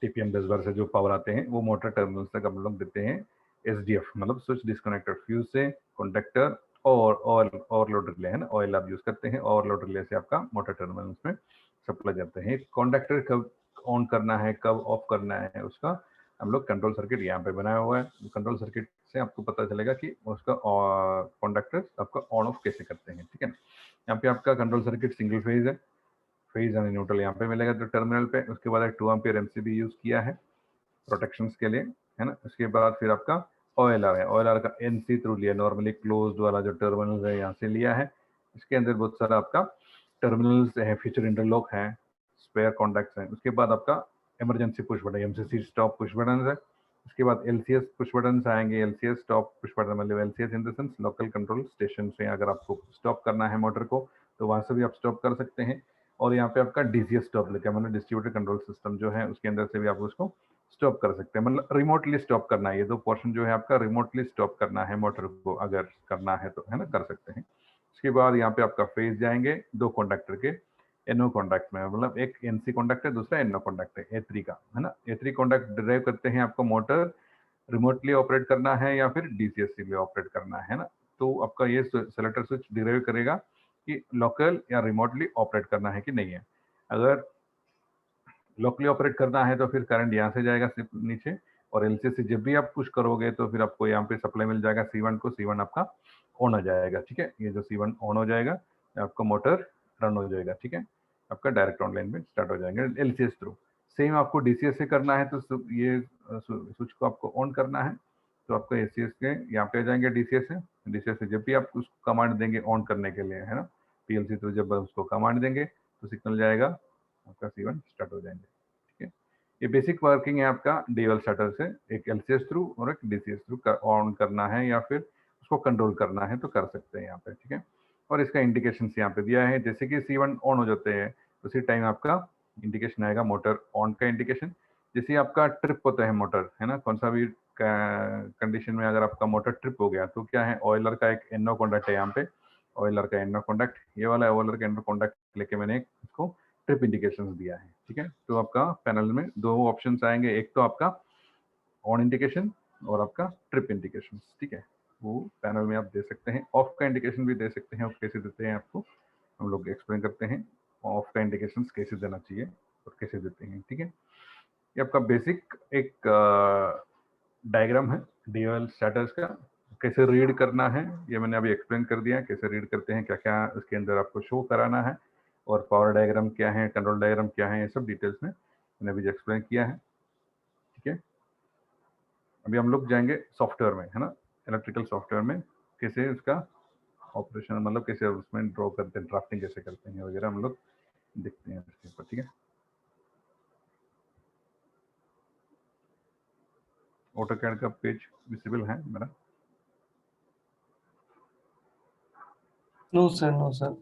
टीपीएम बस बार से जो पावर आते हैं वो मोटर टर्मिनल्स तक हम लोग देते हैं एसडीएफ, मतलब स्विच डिस्कनेक्टर फ्यूज से कॉन्टेक्टर और ओवरलोड रिले, है ना, ऑयल आप यूज करते हैं, ओवरलोड रिले से आपका मोटर टर्मिनल्स में सप्लाई जाते हैं। कॉन्टेक्टर कब ऑन करना है कब ऑफ करना है उसका हम लोग कंट्रोल सर्किट यहाँ पे बनाया हुआ है। कंट्रोल सर्किट से आपको पता चलेगा कि उसका कंडक्टर्स आपका ऑन ऑफ कैसे करते हैं, ठीक है। यहाँ पे आपका कंट्रोल सर्किट सिंगल फेज है, फेज एंड न्यूट्रल यहाँ पे मिलेगा तो टर्मिनल पे। उसके बाद एक 2 एम्पियर एमसीबी यूज किया है प्रोटेक्शंस के लिए, है ना। उसके बाद फिर आपका OLR है, OLR का एनसी थ्रू लिया, नॉर्मली क्लोज्ड वाला जो टर्मिनल है यहाँ से लिया है। इसके अंदर बहुत सारा आपका टर्मिनल्स है, फीचर इंटरलॉक है, स्पेयर कॉन्टैक्ट्स हैं। उसके बाद आपका emergency push button, MCC stop push button है। उसके बाद LCS पुश बटन आएंगे, LCS स्टॉप पुश बटन, मतलब LCS in the sense local control station से अगर आपको स्टॉप करना है मोटर को तो वहां से भी आप स्टॉप कर सकते हैं। और यहाँ पे आपका DCS स्टॉप लिखा है, मतलब डिस्ट्रीब्यूटेड कंट्रोल सिस्टम जो है उसके अंदर से भी आप उसको स्टॉप कर सकते हैं, मतलब रिमोटली स्टॉप करना है। ये 2 पोर्शन जो है आपका रिमोटली स्टॉप करना है मोटर को, अगर करना है तो, है ना, कर सकते हैं। उसके बाद यहाँ पे आपका फेज जाएंगे 2 कॉन्टैक्टर के NO कॉन्टैक्ट में, मतलब एक NC कॉन्टैक्ट है, दूसरा NO कॉन्टैक्ट है A3 का, है ना। A3 कॉन्टैक्ट ड्राइव करते हैं आपको मोटर रिमोटली ऑपरेट करना है या फिर DCS में ऑपरेट करना है ना। तो आपका ये सेलेक्टर स्विच डिराइव करेगा कि लोकल या रिमोटली ऑपरेट करना है कि नहीं है। अगर लोकली ऑपरेट करना है तो फिर करंट यहाँ से जाएगा सिर्फ नीचे, और LCS से जब भी आप पुश करोगे तो फिर आपको यहाँ पे सप्लाई मिल जाएगा C1 को, C1 आपका ऑन हो जाएगा, ठीक है। ये जो C1 ऑन हो जाएगा आपका मोटर रन हो जाएगा, ठीक है। आपका डायरेक्ट ऑनलाइन में स्टार्ट हो जाएंगे LCS थ्रू। सेम आपको DCS से करना है तो ये स्विच को आपको ऑन करना है तो आपको ACS के यहाँ पे आ जाएंगे DCS से। DCS से जब भी आप उसको कमांड देंगे ऑन करने के लिए, है ना, PLC थ्रू जब उसको कमांड देंगे तो सिग्नल जाएगा, आपका C1 स्टार्ट हो जाएंगे, ठीक है। ये बेसिक वर्किंग है आपका ड्यूअल शटर से, एक LCS थ्रू और एक DCS थ्रू ऑन करना है या फिर उसको कंट्रोल करना है तो कर सकते हैं यहाँ पे, ठीक है। और इसका इंडिकेशन यहाँ पे दिया है, जैसे कि C1 ऑन हो जाते हैं उसी टाइम आपका इंडिकेशन आएगा मोटर ऑन का इंडिकेशन। जैसे आपका ट्रिप होता है मोटर, है ना, कौन सा भी कंडीशन में अगर आपका मोटर ट्रिप हो गया तो क्या है, ऑयलर का एक NO कॉन्टैक्ट है यहाँ पे, ऑयलर का NO कॉन्टैक्ट, ये वाला ऑयलर का NO कॉन्टैक्ट लेके मैंने इसको ट्रिप इंडिकेशंस दिया है, ठीक है। तो आपका पैनल में 2 ऑप्शंस आएंगे, एक तो आपका ऑन इंडिकेशन और आपका ट्रिप इंडिकेशन, ठीक है। वो पैनल में आप दे सकते हैं, ऑफ का इंडिकेशन भी दे सकते हैं। ऑफ कैसे देते हैं आपको हम लोग एक्सप्लेन करते हैं, ऑफ का इंडिकेशन कैसे देना चाहिए और कैसे देते हैं, ठीक है। ये आपका बेसिक एक डायग्राम है ड्यूअल स्टार्टर्स का, कैसे रीड करना है ये मैंने अभी एक्सप्लेन कर दिया, कैसे रीड करते हैं, क्या क्या इसके अंदर आपको शो कराना है, और पावर डायग्राम क्या है, कंट्रोल डायग्राम क्या है, ये सब डिटेल्स में मैंने अभी एक्सप्लेन किया है, ठीक है। अभी हम लोग जाएंगे सॉफ्टवेयर में, है ना, इलेक्ट्रिकल सॉफ्टवेयर में कैसे उसका ऑपरेशन, मतलब कैसे उसमें ड्रॉ करते हैं, ड्राफ्टिंग कैसे करते हैं वगैरह हम लोग देखते हैं इसके ऊपर, ठीक है। ऑटोकैड का पेज विजिबल है मेरा? No, sir. No, sir.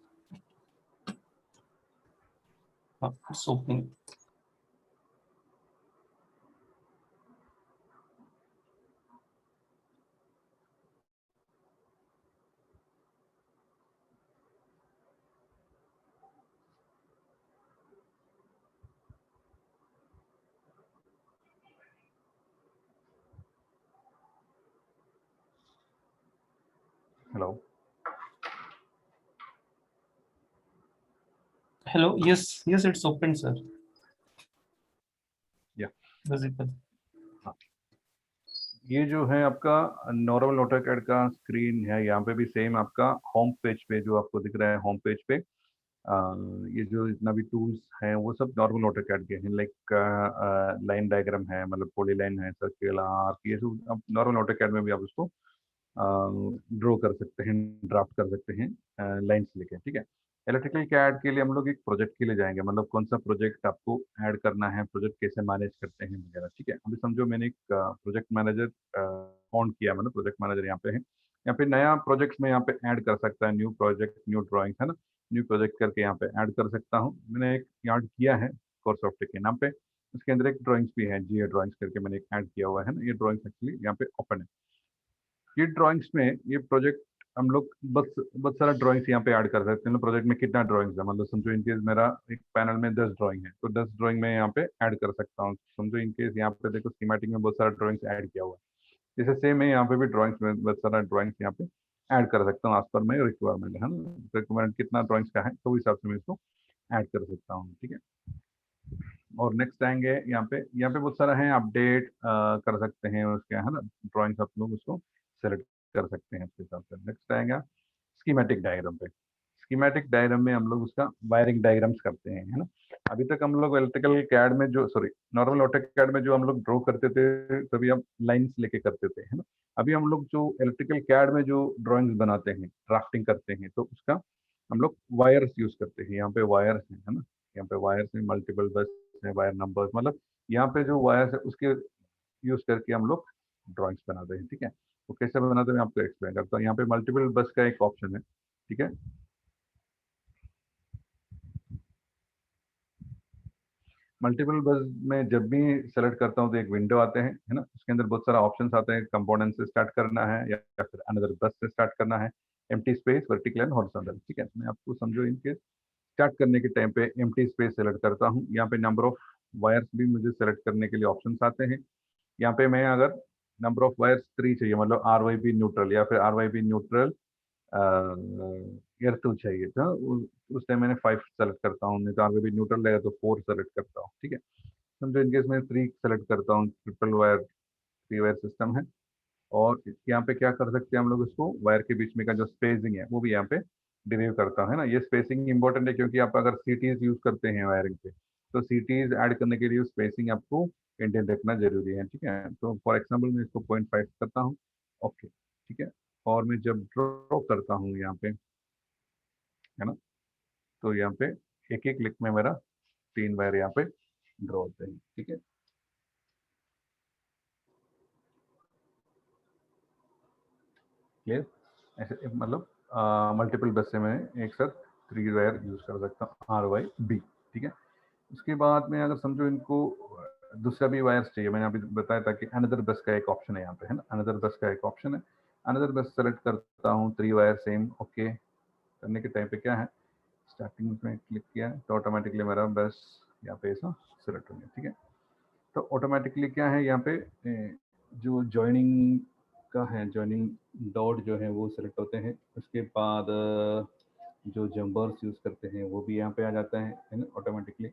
It's opening. Hello, Hello. Yes. Yes, it's open, sir. या Visible. हाँ, ये जो है आपका नॉर्मल ऑटोकैड का स्क्रीन है, यहाँ पे भी सेम आपका होम पेज पे जो आपको दिख रहा है, होम पेज पे ये जो जितना भी टूल्स हैं वो सब नॉर्मल ऑटोकैड के हैं, लाइक लाइन डायग्राम है, मतलब पॉली लाइन है, सर्किल, आर्क, ये सब आप नॉर्मल ऑटोकैड में भी आप उसको ड्रॉ कर सकते हैं, ड्राफ्ट कर सकते हैं लाइन्स लेके, ठीक है। इलेक्ट्रिकल कैड के लिए हम लोग एक प्रोजेक्ट के लिए जाएंगे, मतलब कौन सा प्रोजेक्ट आपको ऐड करना है, प्रोजेक्ट कैसे मैनेज करते हैं वगैरह, ठीक है। अभी समझो मैंने एक प्रोजेक्ट मैनेजर ऑन किया, मतलब प्रोजेक्ट मैनेजर यहाँ पे है, यहाँ पे नया प्रोजेक्ट में यहाँ पे ऐड कर सकता है, न्यू प्रोजेक्ट न्यू ड्राइंग, है ना, न्यू प्रोजेक्ट करके यहाँ पे ऐड कर सकता हूँ। मैंने एक ऐड किया है कोर्स सॉफ्टवेयर के नाम पे, उसके अंदर एक ड्राइंग्स भी है, GA ड्राइंग्स करके मैंने एक ऐड किया हुआ है ना, ये ड्राइंग्स एक्चुअली यहाँ पे ओपन है। ये ड्राइंग्स में ये प्रोजेक्ट हम लोग बस बहुत सारा ड्राइंग्स यहाँ पे ऐड कर सकते हैं। प्रोजेक्ट में कितना ड्राइंग्स है, मतलब समझो इनकेस मेरा एक पैनल में 10 ड्राइंग है तो 10 ड्राइंग में यहाँ पे ऐड कर सकता हूँ। समझो इनकेस यहाँ पे देखो स्कीमेटिक में बहुत सारा ड्राइंग्स ऐड किया हुआ है, जैसे सेम है यहाँ पे भी ड्राइंग्स में बहुत सारा ड्राइंग्स यहाँ पे ऐड कर सकता हूँ, आज पर मैं रिक्वायरमेंट है ना, रिक्वायरमेंट कितना ड्राइंग्स का है तो उस हिसाब से मैं इसको ऐड कर सकता हूँ, ठीक है। और नेक्स्ट आएंगे यहाँ पे बहुत सारा है, अपडेट कर सकते हैं उसके, है ना, ड्राइंग्स आप लोग उसको सेलेक्ट कर सकते हैं उसके हिसाब से। नेक्स्ट आएगा स्कीमेटिक डायग्राम पे। स्कीमेटिक डायग्राम में हम लोग उसका वायरिंग डायग्राम्स करते हैं, है ना। अभी तक हम लोग इलेक्ट्रिकल कैड में जो सॉरी नॉर्मल ऑटोकैड में जो हम लोग ड्रॉ करते थे तभी हम लाइंस लेके करते थे, है ना। अभी हम लोग जो इलेक्ट्रिकल कैड में जो ड्राइंग्स बनाते हैं, ड्राफ्टिंग करते हैं, तो उसका हम लोग वायर्स यूज करते हैं। यहाँ पे वायर्स हैं, है ना। यहाँ पे वायर्स में मल्टीपल बस है, वायर नंबर्स, मतलब यहाँ पे जो वायर्स है उसके यूज करके हम लोग ड्राइंग्स बनाते हैं, ठीक है। वो कैसे बनाते हैं मैं आपको एक्सप्लेन करता हूँ। यहाँ पे मल्टीपल बस का एक ऑप्शन है, ठीक है। मल्टीपल बस में जब भी सेलेक्ट करता हूँ तो एक विंडो आते हैं, है ना। उसके अंदर बहुत सारा ऑप्शंस आते हैं, कंपोनेंट से स्टार्ट करना है या फिर अनदर बस से स्टार्ट करना है, empty space, vertical and horizontal, ठीक है। मैं आपको समझो इनके स्टार्ट करने के टाइम पे एम्प्टी स्पेस सेलेक्ट करता हूँ। यहाँ पे नंबर ऑफ वायर्स भी मुझे सेलेक्ट करने के लिए ऑप्शंस आते हैं। यहाँ पे मैं अगर नंबर ऑफ वायर्स 3 चाहिए, मतलब आर वाई बी न्यूट्रल या फिर R Y B neutral earth 2 चाहिए था, उस टाइम मैंने 5 सेलेक्ट करता हूँ, नहीं तो आर वाई बी न्यूट्रल रहेगा तो 4 सेलेक्ट करता हूँ, ठीक है। समझो इनकेस मैं 3 सेलेक्ट करता हूँ, ट्रिपल वायर 3 वायर सिस्टम है। और यहाँ पे क्या कर सकते हैं हम लोग, इसको वायर के बीच में का जो स्पेसिंग है वो भी यहाँ पे डिराइव करता है ना। ये स्पेसिंग इंपॉर्टेंट है क्योंकि आप अगर सीटीज यूज करते हैं वायरिंग पे तो सीटीज ऐड करने के लिए स्पेसिंग आपको मेंटेन रखना जरूरी है, ठीक है। तो फॉर एग्जाम्पल मैं इसको 0.5 करता हूँ, ओके, ठीक है। और मैं जब ड्रॉ करता हूँ यहाँ पे, है ना, तो यहाँ पे एक एक क्लिक में मेरा 3 वायर यहाँ पे ड्रॉ होते हैं, ठीक है। क्लियर। ऐसे मतलब मल्टीपल बस से मैं एक साथ 3 वायर यूज कर सकता हूँ, आर वाई बी, ठीक है। उसके बाद में अगर समझो इनको दूसरा भी वायर्स चाहिए, मैंने अभी बताया था कि अनदर बस का एक ऑप्शन है यहाँ पे, है ना। अनदर बस का एक ऑप्शन है, अनदर बस सेलेक्ट करता हूँ, 3 वायर सेम, ओके करने के टाइम पे क्या है, स्टार्टिंग में क्लिक किया तो ऑटोमेटिकली मेरा बस यहाँ पे ऐसा सेलेक्ट हो गया, ठीक है। तो ऑटोमेटिकली क्या है यहाँ पे जो जॉइनिंग का है, जॉइनिंग डॉट जो है वो सिलेक्ट होते हैं। उसके बाद जो जंबर्स यूज करते हैं वो भी यहाँ पे आ जाता है ना, ऑटोमेटिकली।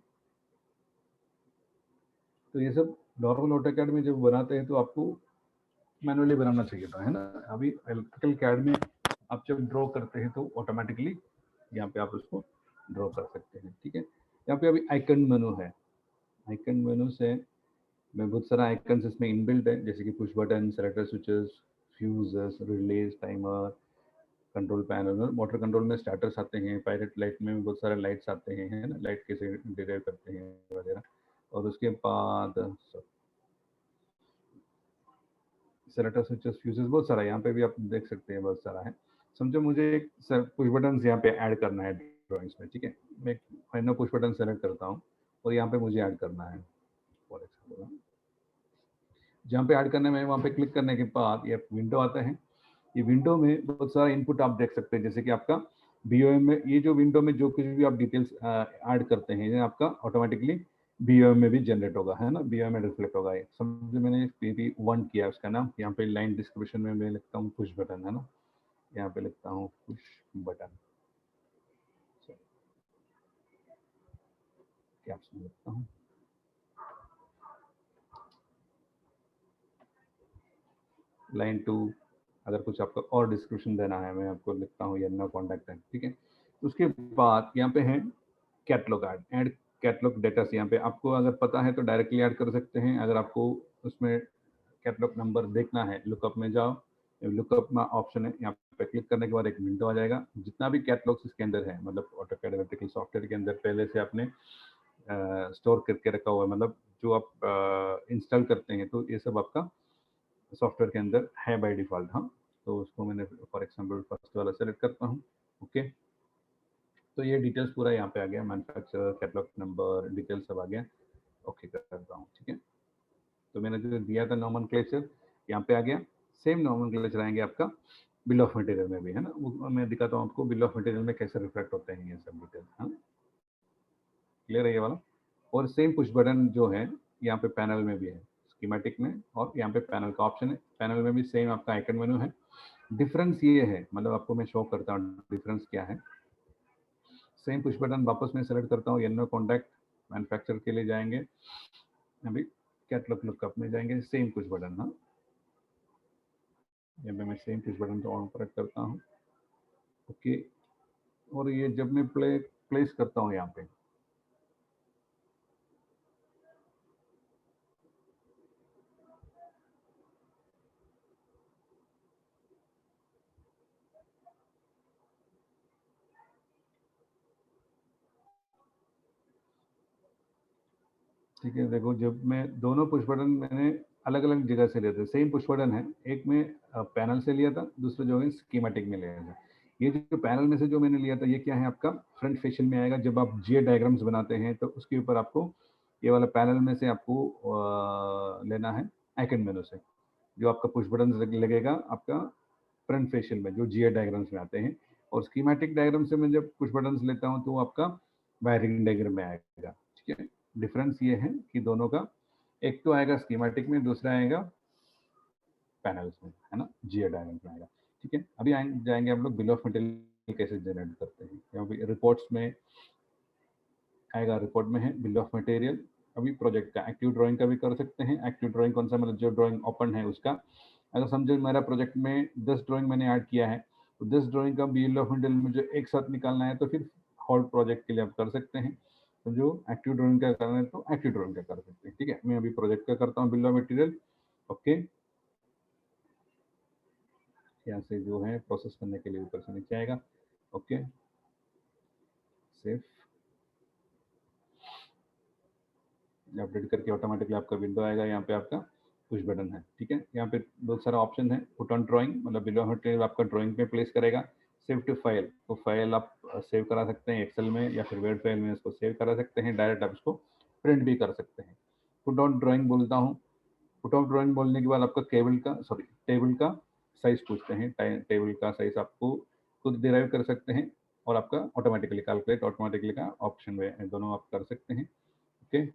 तो ये सब नॉर्मल ऑटोकैड में जब बनाते हैं तो आपको मैनुअली बनाना चाहिए था, है ना। अभी इलेक्ट्रिकल कैड में आप जब ड्रॉ करते हैं तो ऑटोमेटिकली यहाँ पे आप उसको ड्रॉ कर सकते हैं, ठीक है। यहाँ पे अभी आइकन मेनू है, आइकन मेनू से में बहुत सारा आइकन्स इसमें इनबिल्ट है, जैसे कि push button, selector switches, fuses, release, timer, control panel. Motor control में स्टार्टर्स आते हैं, पायलट लाइट में भी बहुत सारे लाइट्स आते हैं, है ना, लाइट कैसे डिराइव करते हैं वगैरह। और उसके बाद सेलेक्टर स्विचेस, फ्यूजेस, बहुत सारा यहाँ पे भी आप देख सकते हैं, बहुत सारा है। समझो मुझे एक पुश बटन यहाँ पे ऐड करना है ड्राइंग्स में, ठीक है। मैं पुश बटन सेलेक्ट करता हूँ और यहाँ पे मुझे ऐड करना है, फॉर एग्जाम्पल जहाँ पे ऐड करने में वहाँ पे क्लिक करने के बाद ये विंडो आता है। ये विंडो में बहुत सारा इनपुट आप देख सकते हैं, जैसे कि आपका बीओएम में ये जो विंडो में जो कुछ भी आप डिटेल्स ऐड करते हैं ये आपका ऑटोमेटिकली बीओएम में भी जनरेट होगा, है ना, बीओएम में रिफ्लेक्ट होगा। ये समझिए मैंने पीपी 1 किया उसका नाम, यहाँ पे लाइन डिस्क्रिप्शन में मैं लिखता हूँ पुश बटन, है ना, यहाँ पे लिखता हूँ पुश बटन, कैप्स में लिखता हूँ लाइन 2। अगर कुछ आपको और डिस्क्रिप्शन देना है मैं आपको लिखता हूँ नो कॉन्टैक्ट है, ठीक है। उसके बाद यहाँ पे है कैटलॉग ऐड कैटलॉग डेटा से। यहाँ पे आपको अगर पता है तो डायरेक्टली ऐड कर सकते हैं। अगर आपको उसमें कैटलॉग नंबर देखना है, लुकअप में जाओ, लुकअप में ऑप्शन है, यहाँ पे क्लिक करने के बाद एक विंडो आ जाएगा। जितना भी कैटलॉग्स इसके अंदर है, मतलब ऑटोकैड इलेक्ट्रिकल सॉफ्टवेयर के अंदर पहले से आपने स्टोर करके रखा हुआ है, मतलब जो आप इंस्टॉल करते हैं तो ये सब आपका सॉफ्टवेयर के अंदर है बाय डिफॉल्ट। हाँ, तो उसको मैंने फॉर एग्जांपल फर्स्ट वाला सेलेक्ट करता हूँ, ओके। तो ये डिटेल्स पूरा यहाँ पे आ गया, मैन्युफैक्चरर, कैटलॉग नंबर, डिटेल्स सब आ गया, ओके करता हूँ, ठीक है। तो मैंने जो दिया था नॉमेनक्लेचर यहाँ पे आ गया। सेम नॉमेनक्लेचर आएंगे आपका बिल ऑफ मटेरियल में भी, है ना। वो मैं दिखाता हूँ आपको बिल ऑफ मटेरियल में कैसे रिफ्लेक्ट होते हैं ये सब डिटेल्स, है ना। क्लियर है ये वाला। और सेम पुश बटन जो है यहाँ पे पैनल में भी है, स्कीमेटिक में, और यहाँ पे पैनल का ऑप्शन है, पैनल में भी सेम आपका आइकन मेनू है। डिफरेंस ये है, मतलब आपको मैं शो करता हूँ डिफरेंस क्या है। सेम पुश बटन वापस मैं सेलेक्ट करता हूँ, नो कॉन्टैक्ट, मैन्युफैक्चर के लिए जाएंगे, अभी कैटलॉग लुकअप में जाएंगे, सेम पुश बटन, हाँ यहाँ पे मैं सेम पुश बटन को ऑन करता हूँ। ओके, और ये जब मैं प्लेस करता हूँ यहाँ पे, ठीक है, देखो जब मैं दोनों पुश बटन मैंने अलग अलग जगह से लिए थे, सेम पुश बटन है, एक में पैनल से लिया था, दूसरा जो है स्कीमेटिक में लिया था। ये जो पैनल में से जो मैंने लिया था, ये क्या है आपका फ्रंट फेशियल में आएगा। जब आप जीए डायग्राम्स बनाते हैं तो उसके ऊपर आपको ये वाला पैनल में से आपको लेना है आइकन मेनू से, जो आपका पुश बटन लगेगा आपका फ्रंट फेशियल में, जो जीए डायग्राम्स में आते हैं। और स्कीमेटिक डायग्राम से मैं जब पुश बटन लेता हूँ तो आपका वायरिंग डायग्राम में आएगा। ठीक है, डिफरेंस ये है कि दोनों का, एक तो आएगा स्कीमेटिक में, दूसरा आएगा पैनल्स में, है ना, जीए डायग्राम में आएगा। ठीक है, अभी जाएंगे हम लोग बिल ऑफ मटेरियल कैसे जनरेट करते हैं। यहाँ पे रिपोर्ट्स में आएगा, रिपोर्ट में है बिल ऑफ मटेरियल। अभी प्रोजेक्ट का एक्टिव ड्राइंग का भी कर सकते हैं। एक्टिव ड्राइंग कौन सा, मतलब जो ड्राइंग ओपन है उसका। अगर समझो मेरा प्रोजेक्ट में 10 ड्राइंग मैंने ऐड किया है, तो 10 ड्राइंग का बिल ऑफ मटेरियल मुझे एक साथ निकालना है, तो फिर होल प्रोजेक्ट के लिए आप कर सकते हैं। तो जो एक्टिव ड्राइंग का करना है तो एक्टिव ड्राइंग का कर सकते हैं। ठीक है, मैं अभी प्रोजेक्ट का करता हूँ बिल ऑफ मटेरियल। ओके, यहाँ से जो है प्रोसेस करने के लिए ऊपर से नीचे आएगा। ओके, सेव, अपडेट करके ऑटोमेटिकली आपका विंडो आएगा। यहाँ पे आपका पुश बटन है। ठीक है, यहाँ पे बहुत सारा ऑप्शन है। पुट ऑन ड्राइंग, मतलब बिलो मटेरियल आपका ड्राइंग पे प्लेस करेगा। सेव टू फाइल, तो फाइल आप सेव करा सकते हैं एक्सेल में या फिर वर्ड फाइल में, इसको सेव करा सकते हैं। डायरेक्ट आप इसको प्रिंट भी कर सकते हैं। पुट ऑन ड्राइंग बोलता हूँ। पुट ऑन ड्राइंग बोलने के बाद आपका टेबल का साइज पूछते हैं। टेबल का साइज आपको खुद डिराइव कर सकते हैं, और आपका ऑटोमेटिकली कैलकुलेट ऑटोमेटिकली का ऑप्शन में दोनों आप कर सकते हैं। ओके,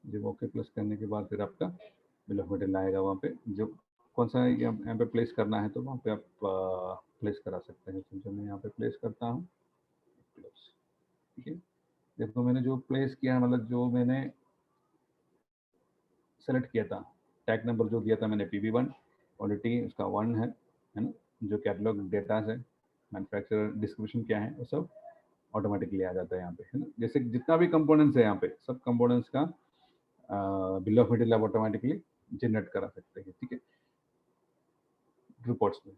जब ओके प्लस करने के बाद फिर आपका बिल ऑफ मटेरियल आएगा। वहाँ पे जो कौन सा यहाँ पे प्लेस करना है तो वहाँ पे आप प्लेस करा सकते हैं। तो मैं यहाँ पे प्लेस करता हूँ प्लस। ठीक है, देखो मैंने जो प्लेस किया, मतलब जो मैंने सेलेक्ट किया था, टैग नंबर जो दिया था मैंने PV1, क्वालिटी उसका 1 है ना। जो कैटलॉग डेटा है, मैन्युफैक्चरर डिस्क्रिप्शन क्या है, वो सब ऑटोमेटिकली आ जाता है यहाँ पे, है ना। जैसे जितना भी कंपोनेंट्स है यहाँ पे, सब कंपोनेंट्स का बिल ऑफ मटेरियल आप ऑटोमेटिकली जनरेट करा सकते हैं। ठीक है, रिपोर्ट्स में।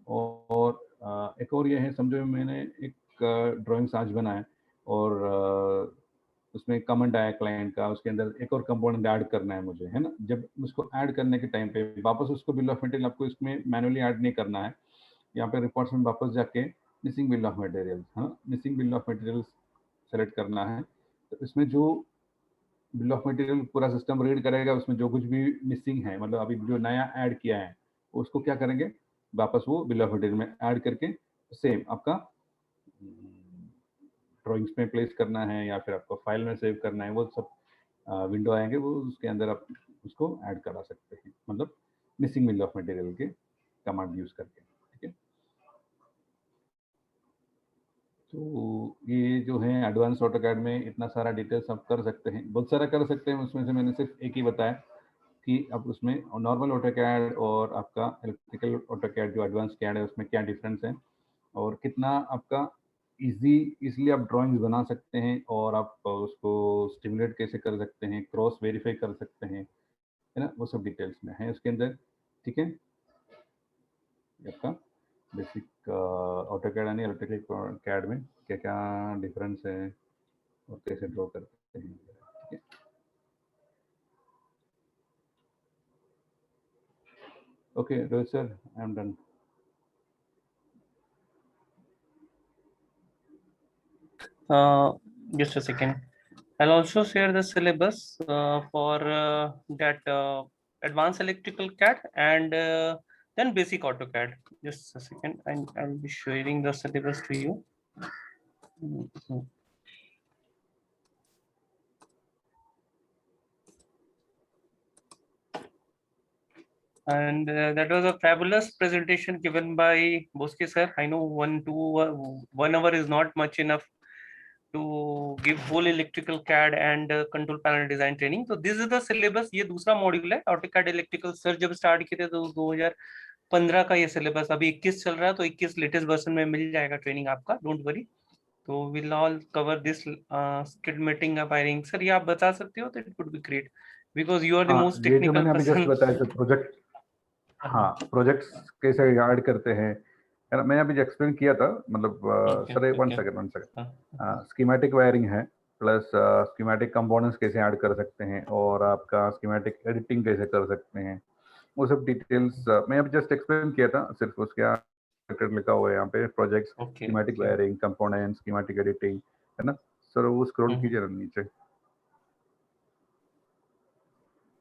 और एक और ये है, समझो मैंने एक ड्राइंग्स आज बनाया और उसमें कमेंट आया क्लाइंट का, उसके अंदर एक और कंपोनेंट ऐड करना है मुझे, है ना। जब उसको ऐड करने के टाइम पे वापस उसको बिल ऑफ मटेरियल आपको इसमें मैनुअली ऐड नहीं करना है। यहाँ पे रिपोर्ट्स में वापस जाके मिसिंग बिल ऑफ मटेरियल, हाँ, missing bill of material select करना है। तो इसमें जो बिल ऑफ मटेरियल पूरा सिस्टम रीड करेगा, उसमें जो कुछ भी मिसिंग है, मतलब अभी जो नया ऐड किया है, उसको क्या करेंगे, वापस वो बिल ऑफ मटेरियल में ऐड करके सेम आपका ड्राइंग्स में प्लेस करना है या फिर आपको फाइल में सेव करना है, वो सब विंडो आएंगे, वो उसके अंदर आप उसको ऐड करा सकते हैं, मतलब मिसिंग बिल ऑफ मटेरियल के कमांड यूज करके। ठीक है, तो ये जो है एडवांस ऑटोकैड में इतना सारा डिटेल्स आप कर सकते हैं, बहुत सारा कर सकते हैं। उसमें से मैंने सिर्फ एक ही बताया कि अब उसमें नॉर्मल ऑटोकैड और आपका इलेक्ट्रिकल ऑटोकैड जो एडवांस कैड है उसमें क्या डिफरेंस है, और कितना आपका इसलिए आप ड्राइंग्स बना सकते हैं, और आप उसको स्टिमुलेट कैसे कर सकते हैं, क्रॉस वेरीफाई कर सकते हैं, है ना, वो सब डिटेल्स में है उसके अंदर। ठीक है, आपका बेसिक ऑटोकैड यानी इलेक्ट्रिकल कैड में क्या क्या डिफरेंस है और कैसे ड्रॉ करते हैं। ठीक है, okay Rohit sir, I am done. Just a second. I'll also share the syllabus for that advanced electrical CAD and then basic AutoCAD. Just a second, and I'll be sharing the syllabus to you. Mhm. And that was a fabulous presentation given by Bosque sir. I know 1 hour is not much enough to give whole electrical CAD and control panel design training. So this is the syllabus. ये दूसरा मॉड्यूल है AutoCAD इलेक्ट्रिकल सर जब स्टार्ट किए थे तो 2015 का ये सिलेबस, अभी 21 चल रहा है तो 21 लेटेस्ट वर्जन में मिल जाएगा ट्रेनिंग आपका, डोंट वरी. तो will all cover this skid meeting wiring. Sir ये आप बता सकते हो तो it would be great because you are the most ये जो टेक्निकल मैंने अभी जस्ट पर्सन. बताया प्रोजेक्ट, हाँ प्रोजेक्ट्स कैसे ऐड करते हैं है ना, मैंने अभी एक्सप्लेन किया था. मतलब sir one second schematic wiring है, प्लस स्कीमेटिक कंपोनेंट्स कैसे ऐड कर सकते हैं और आपका स्कीमेटिक एडिटिंग कैसे कर सकते हैं, वो सब डिटेल्स मैं अभी जस्ट एक्सप्लेन किया था. सिर्फ उसके लिखा हुआ है यहाँ पे projects, schematic wiring, components, schematic editing, है ना सर. वो स्क्रॉल कीजिए ना नीचे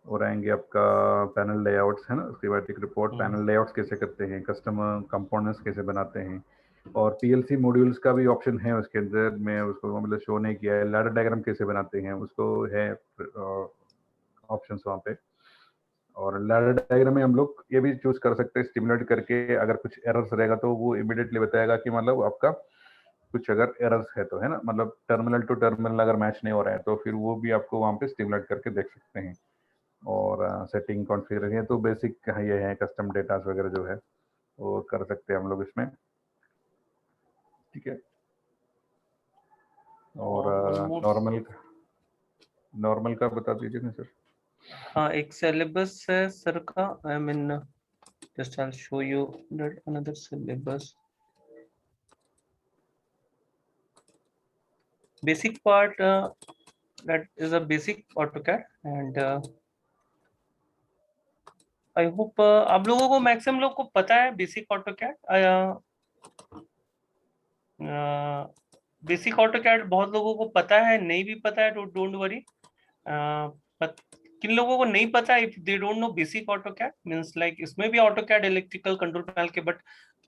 और आएंगे आपका पैनल लेआउट्स, है ना, स्कीमेटिक रिपोर्ट, पैनल लेआउट्स कैसे करते हैं, कस्टमर कंपोनेंट्स कैसे बनाते हैं, और पीएलसी मॉड्यूल्स का भी ऑप्शन है उसके अंदर. मैं उसको मतलब शो नहीं किया है. लैडर डायग्राम कैसे बनाते हैं उसको है ऑप्शंस वहाँ पे. और लैडर डायग्राम में हम लोग ये भी चूज कर सकते हैं स्टिमुलेट करके, अगर कुछ एरर्स रहेगा तो वो इमीडिएटली बताएगा कि मतलब आपका कुछ अगर एरर्स है तो, है ना, मतलब टर्मिनल टू टर्मिनल अगर मैच नहीं हो रहा है तो फिर वो भी आपको वहाँ पे स्टिमुलेट करके देख सकते हैं. और सेटिंग कॉन्फ़िगरेशन तो बेसिक ये है, कस्टम डेटा वगैरह जो है वो कर सकते हैं हम लोग इसमें, ठीक है. और नॉर्मल का बता दीजिए ना सर. हाँ एक सिलेबस है सर का, I mean just I will show you that another syllabus. Basic part that is a basic AutoCAD and I hope आप लोगों को मैक्सिमम लोग को पता है बेसिक AutoCAD. बेसिक AutoCAD बहुत लोगों को पता है, नहीं भी पता है तो डोंट वरी. किन लोगों को नहीं पता, if they don't know basic AutoCAD means like इसमें भी AutoCAD इलेक्ट्रिकल कंट्रोल पैनल के, बट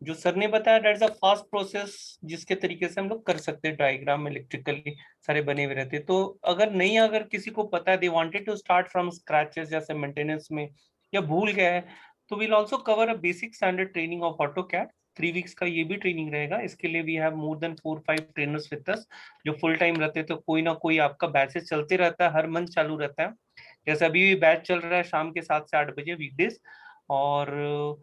जो सर ने बताया that is a fast process जिसके तरीके से हम लोग कर सकते हैं. डायग्राम इलेक्ट्रिकली सारे बने हुए रहते हैं. तो अगर किसी को पता है, they wanted to start from scratches जैसे मेंटेनेंस में या भूल गया है, तो will also cover a basic standard training of AutoCAD. 3 weeks का ये भी ट्रेनिंग रहेगा. इसके लिए we have more than 4-5 trainers with us जो फुल टाइम रहते हैं. तो कोई ना कोई आपका बैचेस चलते रहता है, हर मंथ चालू रहता है. जैसे अभी भी बैच चल रहा है शाम के 7 से 8 बजे वीकडेज, और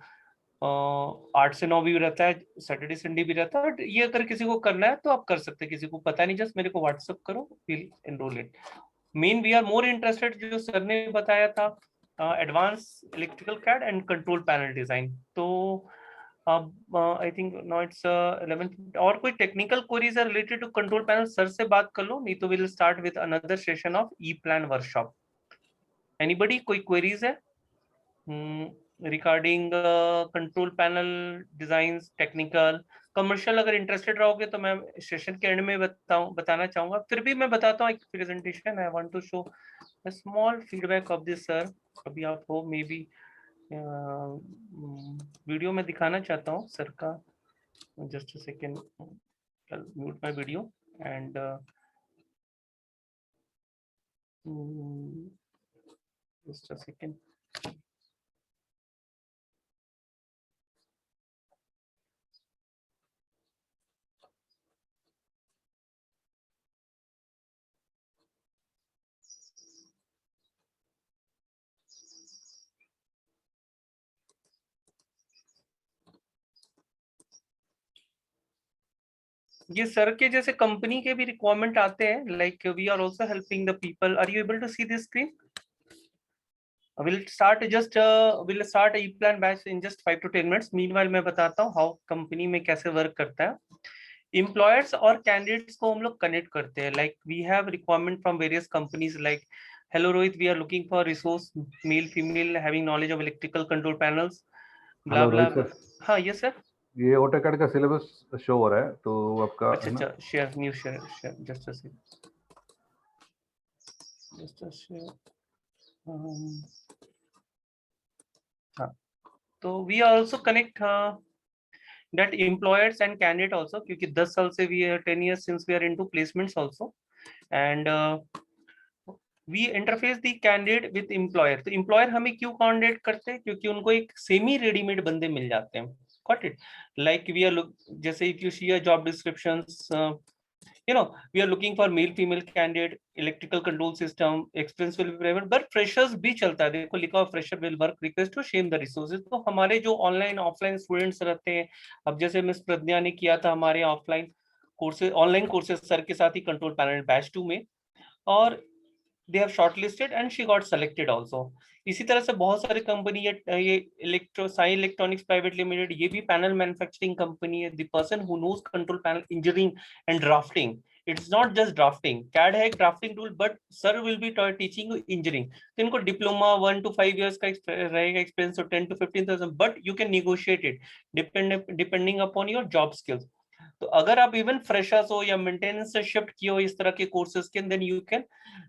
8 से 9 भी रहता है, सैटरडे संडे भी रहता है. ये अगर किसी को करना है तो आप कर सकते हैं, किसी को पता नहीं जस्ट मेरे को व्हाट्सअप करो, will enroll it. Main we are more interested जो सर ने बताया था advance electrical CAD and control panel design. तो अब आई थिंक नाउ इट्स 11. और कोई टेक्निकल क्वेरीज है related to control panel, sir से बात कर लो, नहीं तो will start with another session of E plan workshop. Anybody कोई क्वेरीज है regarding control panel designs, technical, commercial? अगर इंटरेस्टेड रहोगे तो मैं सेशन के एंड में बताना चाहूंगा. फिर भी मैं बताता हूँ एक presentation. I want to show a small feedback of this sir. अभी आप हो मे बी वीडियो में दिखाना चाहता हूँ सर का. Just a second, mute my video and just a second. ये सर के जैसे कंपनी के भी रिक्वायरमेंट आते हैं, like we are also helping the people. Are you able to see this screen? we'll start e-plan batch in just 5 to 10 minutes. meanwhile मैं बताता हूँ हाउ कंपनी में कैसे वर्क करता है. एम्प्लॉयर्स और कैंडिडेट्स को हम लोग कनेक्ट करते हैं. Like we have requirement from various companies like hello Rohit, we are looking for resource male female having knowledge of electrical control panels blah blah. हाँ यस सर, ये AutoCAD का सिलेबस शो हो रहा है तो आपका अच्छा share new share just a second. हाँ, तो we also connect that employers and candidate also, क्योंकि 10 साल से we are 10 years since we are into placements also, and we interface the candidate with employer. तो employer हमें क्यों candidate करते हैं? क्योंकि उनको एक सेमी रेडीमेड बंदे मिल जाते हैं. Got it? Like we are जैसे if you see a job descriptions, we are looking for male female candidate, electrical control system, experience will be private, but freshers भी चलता है, देखो लिखा हुआ fresher will work, request to share the resources। तो हमारे जो ऑनलाइन ऑफलाइन स्टूडेंट्स रहते हैं, अब जैसे मिस प्रज्ञा ने किया था हमारे offline courses online courses sir के साथ ही कंट्रोल पैनल बैच 2 में, और they have shortlisted and she got selected also। इसी तरह से बहुत सारे कंपनी ये electro Sai electronics private limited, ये भी पैनल मैन्युफैक्चरिंग कंपनी है। The person who knows control panel engineering and drafting, it's not just drafting, CAD है एक drafting tool, but sir will be teaching engineering. तो इनको डिप्लोमा 1 to 5 years का रहेगा एक्सपीरियंस, और 10 to 15,000, but you can negotiate it depending upon your job skills. तो अगर आप इवन फ्रेशर्स हो या मेंटेनेंस से शिफ्ट किए हो इस तरह के कोर्सेज के, देन यू कैन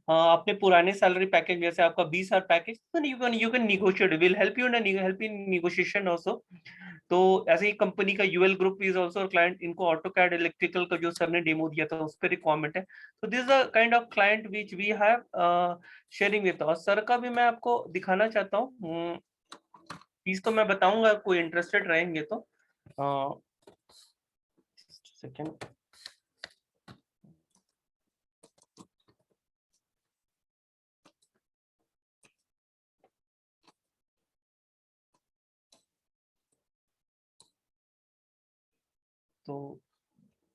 अपने पुराने सैलरी पैकेज, जैसे आपका 20,000 पैकेज, तो you can negotiate, will help you in negotiation also. तो ऐसे ही कंपनी का UL group is also client, इनको ऑटोकैड इलेक्ट्रिकल का जो सर ने डेमो दिया था उस पर रिक्वायरमेंट है। तो this is a kind of client which we have sharing with. और सर का भी मैं आपको दिखाना चाहता हूँ, फीस तो मैं बताऊंगा, कोई इंटरेस्टेड रहेंगे तो सेकेंड। तो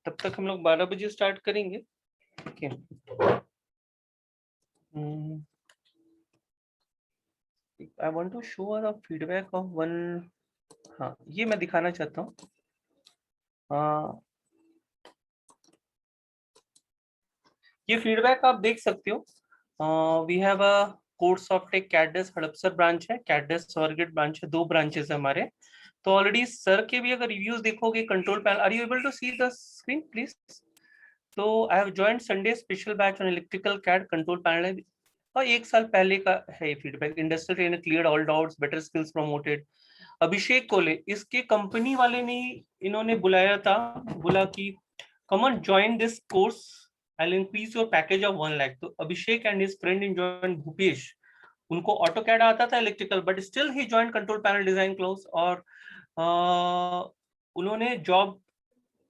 तब तक हम लोग 12 बजे स्टार्ट करेंगे। Okay, I want to show the feedback of one. हाँ, ये मैं दिखाना चाहता हूँ। ये फीडबैक आप देख सकते हो। We have a course of tech Cadds Hadapsar branch है, कैडस स्वारगेट ब्रांच है, 2 ब्रांचेस है हमारे। तो ऑलरेडी सर के भी अगर रिव्यूज देखोगे, control panel, are you able to see the screen please? तो I have joined Sunday special batch on electrical CAD control panel, और 1 साल पहले का है ये feedback. Industrial trainer clear all doubts, better skills promoted. Abhishek Kole, इसके कंपनी वाले ने इन्होंने बुलाया था, बोला कि come on join this course, I'll increase your package of 1 lakh। तो Abhishek and his friend in join Bhupesh, उनको ऑटोकैड आता था electrical, but still he join control panel design class, और उन्होंने जॉब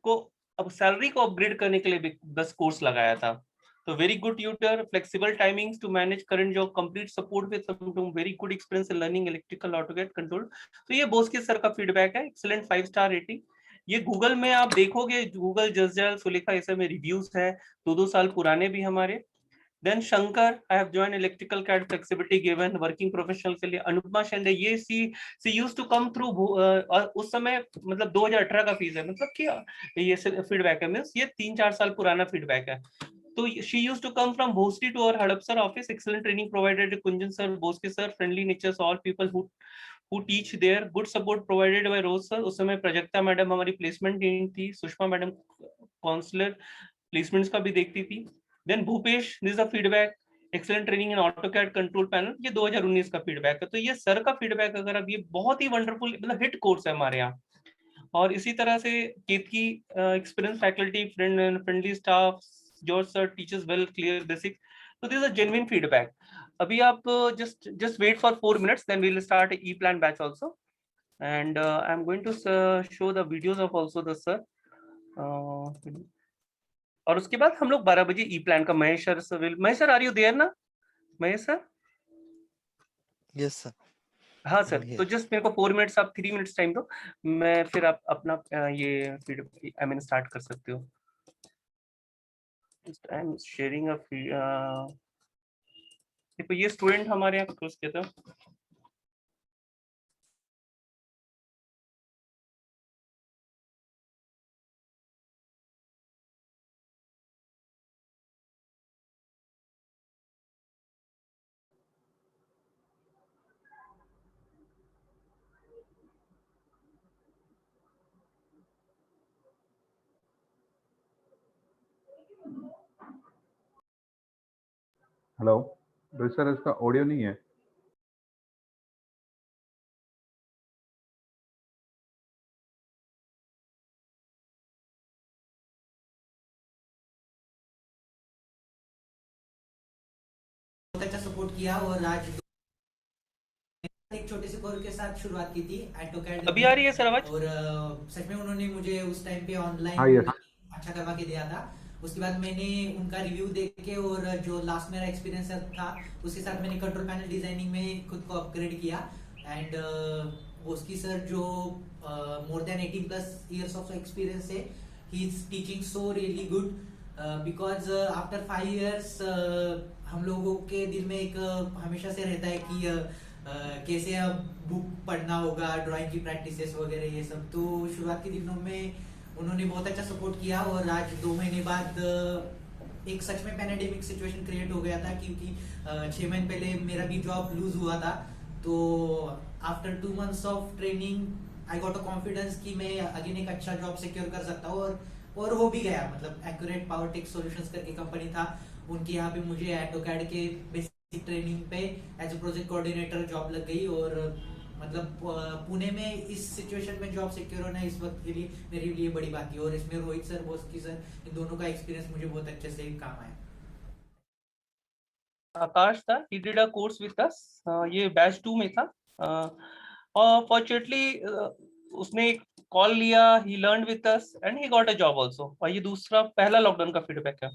को अब सैलरी को अपग्रेड करने के लिए भी 10 कोर्स लगाया था। तो very good tutor, flexible timings to manage current job, complete support with very good experience in learning electrical AutoCAD control. तो ये बोस्के सर का फीडबैक है, एक्सीलेंट 5 स्टार रेटिंग। ये गूगल में आप देखोगे, गूगल जस्ट सुलेखा ऐसे में रिव्यूज है, 2 साल पुराने भी हमारे। Then Shankar, I have join electrical CAD, flexibility given, working professional के लिए। अनुपमा शिंदे, ये she used to come through, उस समय मतलब 2018 का फीस है, मतलब कि ये फीडबैक है, मींस ये 3-4 साल पुराना फीडबैक है। तो she used to come from Bhosti to our Hadapsar office, excellent training provided Kunjan sir, Bhoske sir, friendly nature, all people who teach there, good support provided by Rose sir। उस समय प्रजक्ता मैडम हमारी प्लेसमेंट टीम थी, सुषमा मैडम काउंसलर प्लेसमेंट्स का भी देखती थी। Then Bhupesh, this is a feedback, excellent training in AutoCAD control panel, ये 2019 का फीडबैक है। तो ये सर का फीडबैक, अगर अब ये बहुत ही वंडरफुल, मतलब हिट कोर्स है हमारे यहाँ। और इसी तरह से Ketaki, experience faculty, friendly staff, George sir teaches well, clear basics। So this is a genuine feedback। अभी आप just wait for 4 minutes, then we'll start a E-plan batch also, and I'm going to show the videos of also the sir। और उसके बाद हम लोग 12 बजे E-plan का Mahesh sir are you there ना महेश सर? Yes sir. हाँ सर, तो जस्ट मेरे को 4 मिनट्स, आप 3 मिनट्स टाइम दो, मैं फिर आप अपना ये फीडबैक स्टार्ट कर सकते हो। I'm sharing a देखो ये स्टूडेंट हमारे यहाँ कोर्स किया था। हेलो रोहित सर, इसका ऑडियो नहीं है। सपोर्ट किया, और आज एक छोटे से कोर्स के साथ शुरुआत की थी ऑटोकैड। अभी आ रही है सर आवाज? और सच में उन्होंने मुझे उस टाइम पे ऑनलाइन हाँ, yes। अच्छा करवा के दिया था, उसके बाद मैंने उनका रिव्यू देख के और जो लास्ट मेरा एक्सपीरियंस था उसके साथ मैंने कंट्रोल पैनल डिजाइनिंग में खुद को अपग्रेड किया। एंड बोस्की सर जो more than 18 plus years of experience है, he is teaching so really good because after 5 years हम लोगों के दिल में एक हमेशा से रहता है कि कैसे अब बुक पढ़ना होगा, ड्राइंग की प्रैक्टिसेस वगैरह ये सब। तो शुरुआत के दिनों में उन्होंने बहुत अच्छा सपोर्ट किया और आज 2 महीने बाद एक सच में पैंडेमिक सिचुएशन क्रिएट हो गया था क्योंकि 6 महीने पहले मेरा भी जॉब लूज हुआ था। तो after 2 months of training I got a confidence कि मैं अगेन एक अच्छा जॉब सिक्योर कर सकता हूँ और हो भी गया। मतलब एक्यूरेट पावर टेक सॉल्यूशंस करके कंपनी था, उनके यहाँ पे मुझे ऑटोकैड के बेसिक ट्रेनिंग पे as a project coordinator job लग गई। और मतलब पुणे में इस सिचुएशन में जॉब सिक्योर होना इस वक्त के लिए मेरे लिए बड़ी बात थी। और इसमें रोहित सर, बोस्की सर, इन दोनों का एक्सपीरियंस मुझे बहुत अच्छे से काम आया। आकाश था, he did a course with us, ये बैच 2 में था। और फॉर्चुनेटली उसने एक कॉल लिया, he learned with us and he got a job also। और ये दूसरा पहला लॉकडाउन का फीडबैक है।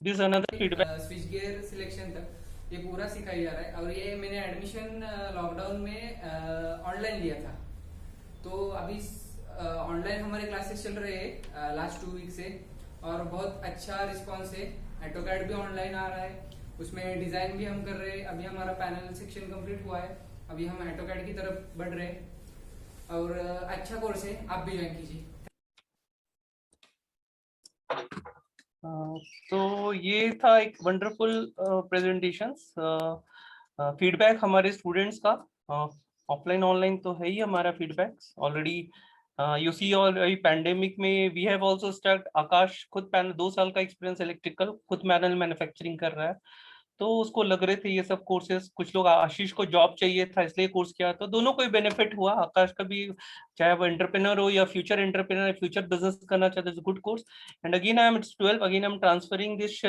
This is another feedback। Switch gear selection तक ये पूरा सिखाया जा रहा है। और ये मैंने एडमिशन लॉकडाउन में ऑनलाइन लिया था। तो अभी ऑनलाइन हमारे क्लासेस चल रहे हैं लास्ट 2 वीक से और बहुत अच्छा रिस्पांस है। ऑटोकैड भी ऑनलाइन आ रहा है, उसमें डिजाइन भी हम कर रहे हैं। अभी हमारा पैनल सेक्शन कंप्लीट हुआ है, अभी हम ऑटोकैड की तरफ बढ़ रहे हैं और अच्छा कोर्स है, आप भी ज्वाइन कीजिए। तो ये था एक वंडरफुल प्रेजेंटेशंस, फीडबैक हमारे स्टूडेंट्स का। ऑफलाइन ऑनलाइन तो है ही हमारा feedbacks already. You see all pandemic में we have also start. Akash खुद पैनल 2 साल का एक्सपीरियंस इलेक्ट्रिकल, खुद पैनल मैन्युफैक्चरिंग कर रहा है। तो उसको लग रहे थे ये सब कोर्सेज। कुछ लोग, आशीष को जॉब चाहिए था इसलिए कोर्स किया, तो दोनों को ही बेनिफिट हुआ। आकाश का भी, चाहे वो एंटरप्रेन्योर हो या फ्यूचर एंटरप्रेन्योर, फ्यूचर बिजनेस करना चाहते हैं, good course. And again I am 12, again I am transferring this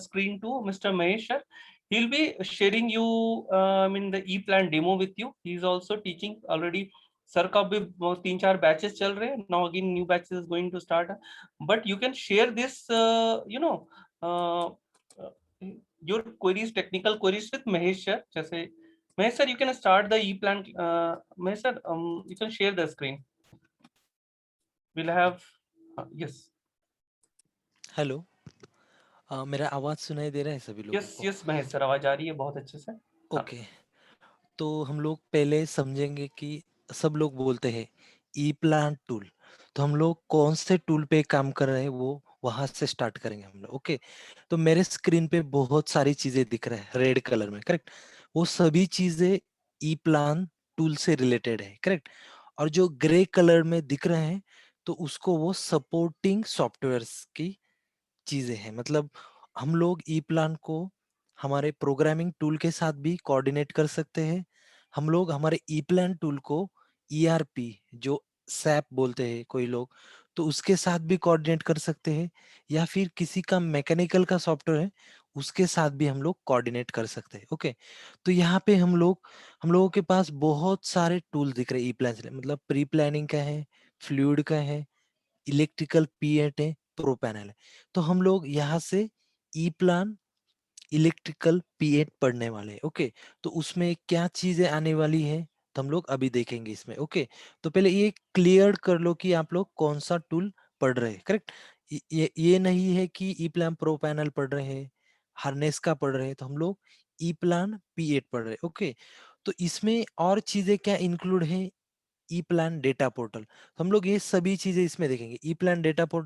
screen to Mr. Mahesh sir. He'll be sharing you in the e-plan demo with you. He is also teaching already। Sir का भी 3-4 बैचेस चल रहे हैं। Now again new batches is going to start, but you can share this you know your queries, technical queries with Mahesh sir। जैसे Mahesh sir, you can start the e-plan। Mahesh sir, you can share the screen। We'll have yes hello, मेरा आवाज सुनाई दे रहा है सभी लोगों yes को? yes महेश सर, आवाज आ रही है बहुत अच्छे से। हाँ। ओके, तो हम लोग पहले समझेंगे कि सब लोग बोलते हैं ई प्लान टूल, तो हम लोग कौन से टूल पे काम कर रहे हैं वो वहां से स्टार्ट करेंगे हम लोग। ओके, तो मेरे स्क्रीन पे बहुत सारी चीजें दिख रहा है रेड कलर में, करेक्ट? वो सभी चीजें ई प्लान टूल से रिलेटेड है, करेक्ट? और जो ग्रे कलर में दिख रहे हैं तो उसको वो सपोर्टिंग सॉफ्टवेयर्स की चीजें हैं। मतलब हम लोग ई प्लान को हमारे प्रोग्रामिंग टूल के साथ भी कोऑर्डिनेट कर सकते हैं। हम लोग हमारे ई प्लान टूल को ईआरपी, जो सैप बोलते हैं कोई लोग, तो उसके साथ भी कोऑर्डिनेट कर सकते हैं, या फिर किसी का मैकेनिकल का सॉफ्टवेयर है उसके साथ भी हम लोग कोऑर्डिनेट कर सकते हैं। ओके, तो यहाँ पे हम लोगों के पास बहुत सारे टूल दिख रहे हैं ई प्लान से। मतलब प्री प्लानिंग का है, फ्लूइड का है, इलेक्ट्रिकल P8 है, प्रो पैनल है। तो हम लोग यहाँ से ई प्लान इलेक्ट्रिकल P8 पढ़ने वाले हैं। ओके, तो उसमें क्या चीजें आने वाली है तो हम लोग अभी देखेंगे इसमें। ओके, तो पहले ये क्लियर कर लो कि आप लोग कौन सा टूल पढ़ रहे हैं, करेक्ट? ये नहीं है कि ई प्लान प्रो पैनल पढ़ रहे हैं, हार्नेस का पढ़ रहे हैं, तो हम लोग ई प्लान P8 पढ़ रहे हैं। ओके, तो इसमें और चीजें क्या इंक्लूड है? ई प्लान डेटा पोर्टल, हम लोग ये सभी चीजें इसमें देखेंगे। ई प्लान डेटा पोर्टल